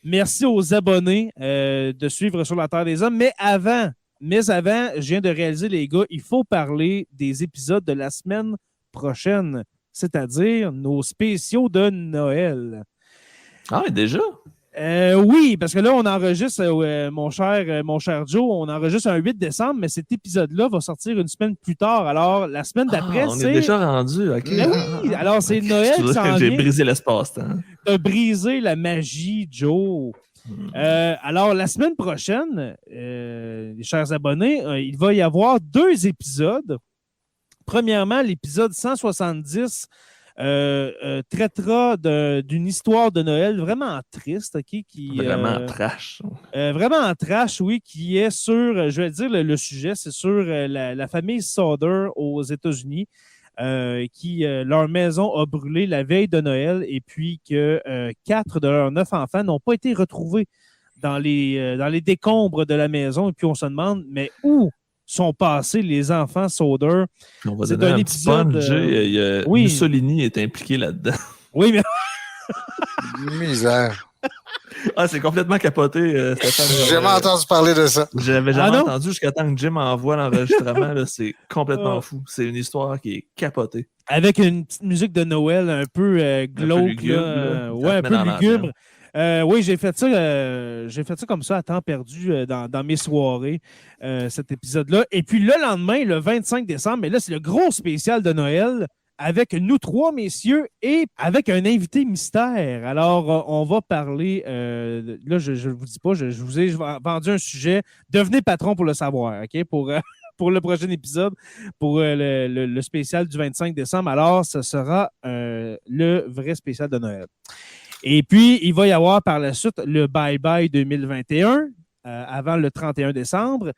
Speaker 1: Merci aux abonnés de suivre Sur la Terre des Hommes. Mais avant, je viens de réaliser, les gars, il faut parler des épisodes de la semaine prochaine, c'est-à-dire nos spéciaux de Noël.
Speaker 2: Ah, déjà?
Speaker 1: Oui, parce que là, on enregistre, mon cher Joe, on enregistre un 8 décembre, mais cet épisode-là va sortir une semaine plus tard. Alors, la semaine d'après,
Speaker 2: on est déjà rendu. OK.
Speaker 1: Mais oui, alors c'est Noël qui s'en vient.
Speaker 2: J'ai brisé l'espace-temps.
Speaker 1: T'as brisé la magie, Joe. Alors, la semaine prochaine, les chers abonnés, il va y avoir 2 épisodes. Premièrement, l'épisode 170 traitera d'une histoire de Noël vraiment triste, OK?
Speaker 2: Vraiment trash.
Speaker 1: Vraiment trash, oui, qui est sur, je vais dire le sujet, c'est sur la famille Sauder aux États-Unis, qui leur maison a brûlé la veille de Noël et puis que 4 de leurs 9 enfants n'ont pas été retrouvés dans les décombres de la maison. Et puis on se demande, mais où sont passés les enfants Sauder?
Speaker 2: On va donner un épisode. Petit punch, Mussolini est impliqué là-dedans.
Speaker 1: Oui, mais...
Speaker 3: Misère.
Speaker 2: Ah, c'est complètement capoté, Stéphane.
Speaker 3: J'ai jamais entendu parler de ça.
Speaker 2: J'avais jamais entendu jusqu'à temps que Jim envoie l'enregistrement. Là, c'est complètement fou. C'est une histoire qui est capotée.
Speaker 1: Avec une petite musique de Noël un peu glauque. Un peu lugubre. Oui, j'ai fait ça comme ça à temps perdu dans mes soirées, cet épisode-là. Et puis le lendemain, le 25 décembre, mais là, c'est le gros spécial de Noël avec nous 3 messieurs et avec un invité mystère. Alors, on va parler, là, je ne vous dis pas, je vous ai vendu un sujet. Devenez patron pour le savoir, OK? Pour le prochain épisode, pour le spécial du 25 décembre. Alors, ce sera le vrai spécial de Noël. Et puis, il va y avoir par la suite le Bye-Bye 2021 avant le 31 décembre.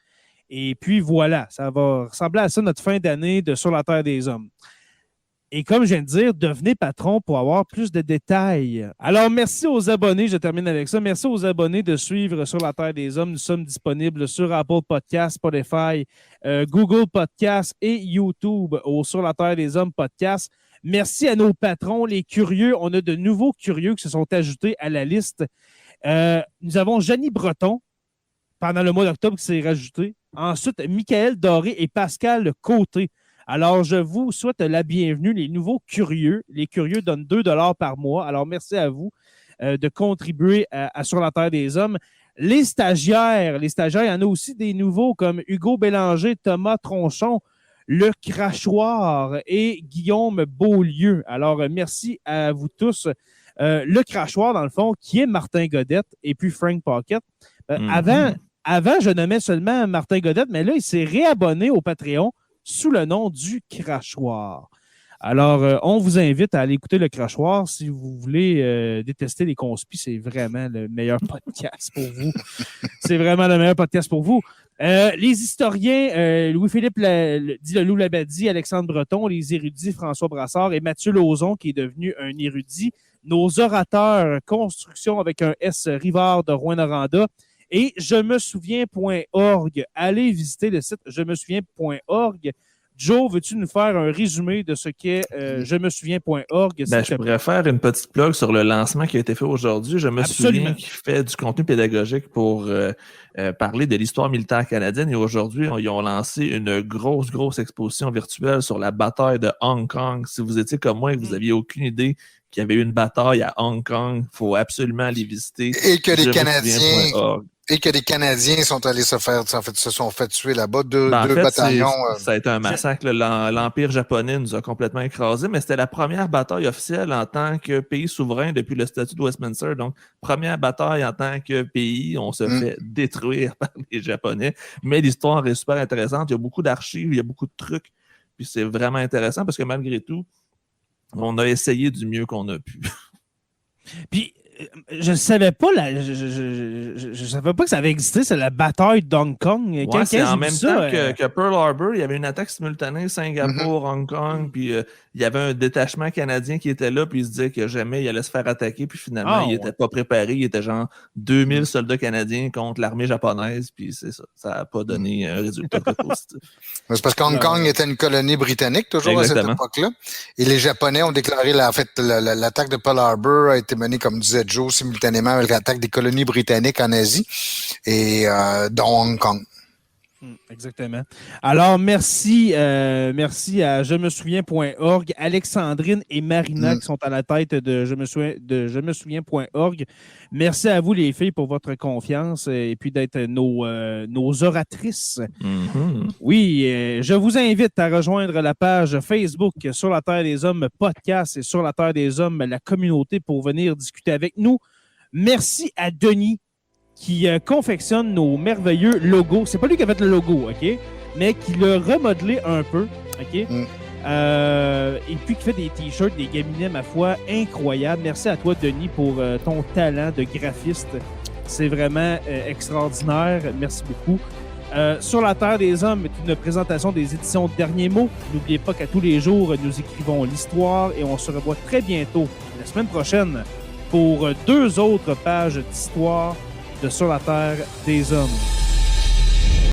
Speaker 1: Et puis, voilà, ça va ressembler à ça notre fin d'année de Sur la Terre des Hommes. Et comme je viens de dire, devenez patron pour avoir plus de détails. Alors, merci aux abonnés. Je termine avec ça. Merci aux abonnés de suivre Sur la Terre des Hommes. Nous sommes disponibles sur Apple Podcasts, Spotify, Google Podcasts et YouTube au Sur la Terre des Hommes podcast. Merci à nos patrons, les curieux. On a de nouveaux curieux qui se sont ajoutés à la liste. Nous avons Jeannie Breton, pendant le mois d'octobre, qui s'est rajouté. Ensuite, Michael Doré et Pascal Côté. Alors, je vous souhaite la bienvenue, les nouveaux curieux. Les curieux donnent 2 $ par mois. Alors, merci à vous de contribuer à Sur la Terre des Hommes. Les stagiaires, il y en a aussi des nouveaux comme Hugo Bélanger, Thomas Tronchon, Le Crachoir et Guillaume Beaulieu. Alors, merci à vous tous. Le Crachoir, dans le fond, qui est Martin Godette et puis Frank Pocket. Avant, je nommais seulement Martin Godette, mais là, il s'est réabonné au Patreon sous le nom du Crachoir. Alors, on vous invite à aller écouter Le Crachoir. Si vous voulez détester les conspis, c'est vraiment le meilleur podcast pour vous. C'est vraiment le meilleur podcast pour vous. Les historiens, Louis-Philippe Leloup Labadie, Alexandre Breton, les érudits François Brassard et Mathieu Lauzon, qui est devenu un érudit. Nos orateurs, Construction avec un S, Rivard de Rouyn-Noranda. Et je me souviens.org. Allez visiter le site je me souviens.org. Joe, veux-tu nous faire un résumé de ce qu'est je me souviens.org?
Speaker 2: Je pourrais faire une petite plug sur le lancement qui a été fait aujourd'hui. Je me souviens qui fait du contenu pédagogique pour parler de l'histoire militaire canadienne. Et aujourd'hui, ils ont lancé une grosse exposition virtuelle sur la bataille de Hong Kong. Si vous étiez comme moi et que vous n'aviez aucune idée qu'il y avait eu une bataille à Hong Kong, il faut absolument aller visiter.
Speaker 3: Et que les Canadiens sont allés se sont fait tuer là-bas, deux bataillons.
Speaker 2: Ça a été un massacre. L'Empire japonais nous a complètement écrasés, mais c'était la première bataille officielle en tant que pays souverain depuis le statut de Westminster. Donc, première bataille en tant que pays, on se fait détruire par les Japonais. Mais l'histoire est super intéressante. Il y a beaucoup d'archives, il y a beaucoup de trucs. Puis c'est vraiment intéressant parce que malgré tout, on a essayé du mieux qu'on a pu.
Speaker 1: Puis, je ne savais pas, je savais pas que ça avait existé, c'est la bataille d'Hong Kong.
Speaker 2: Ouais, c'est en même temps que Pearl Harbor, il y avait une attaque simultanée Singapour, Hong Kong, puis il y avait un détachement canadien qui était là, puis il se disait que jamais il allait se faire attaquer, puis finalement, il n'était pas préparé, il était genre 2000 soldats canadiens contre l'armée japonaise, puis c'est ça. Ça n'a pas donné un résultat très positif.
Speaker 3: C'est parce qu'Hong Kong était une colonie britannique, toujours à cette époque-là, et les Japonais ont déclaré, l'attaque de Pearl Harbor a été menée, comme disait Joe, simultanément avec l'attaque des colonies britanniques en Asie et dont Hong Kong.
Speaker 1: Exactement. Alors, merci à je me souviens.org, Alexandrine et Marina qui sont à la tête de je me souviens.org. Merci à vous, les filles, pour votre confiance et puis d'être nos oratrices. Oui, je vous invite à rejoindre la page Facebook Sur la Terre des Hommes podcast et Sur la Terre des Hommes, la communauté, pour venir discuter avec nous. Merci à Denis qui confectionne nos merveilleux logos. C'est pas lui qui a fait le logo, OK? Mais qui l'a remodelé un peu, OK? Et puis qui fait des t-shirts, des gaminets, ma foi, incroyables. Merci à toi, Denis, pour ton talent de graphiste. C'est vraiment extraordinaire. Merci beaucoup. Sur la Terre des Hommes est une présentation des éditions Derniers Mots. N'oubliez pas qu'à tous les jours, nous écrivons l'histoire et on se revoit très bientôt, la semaine prochaine, pour 2 autres pages d'histoire de Sur la Terre des Hommes.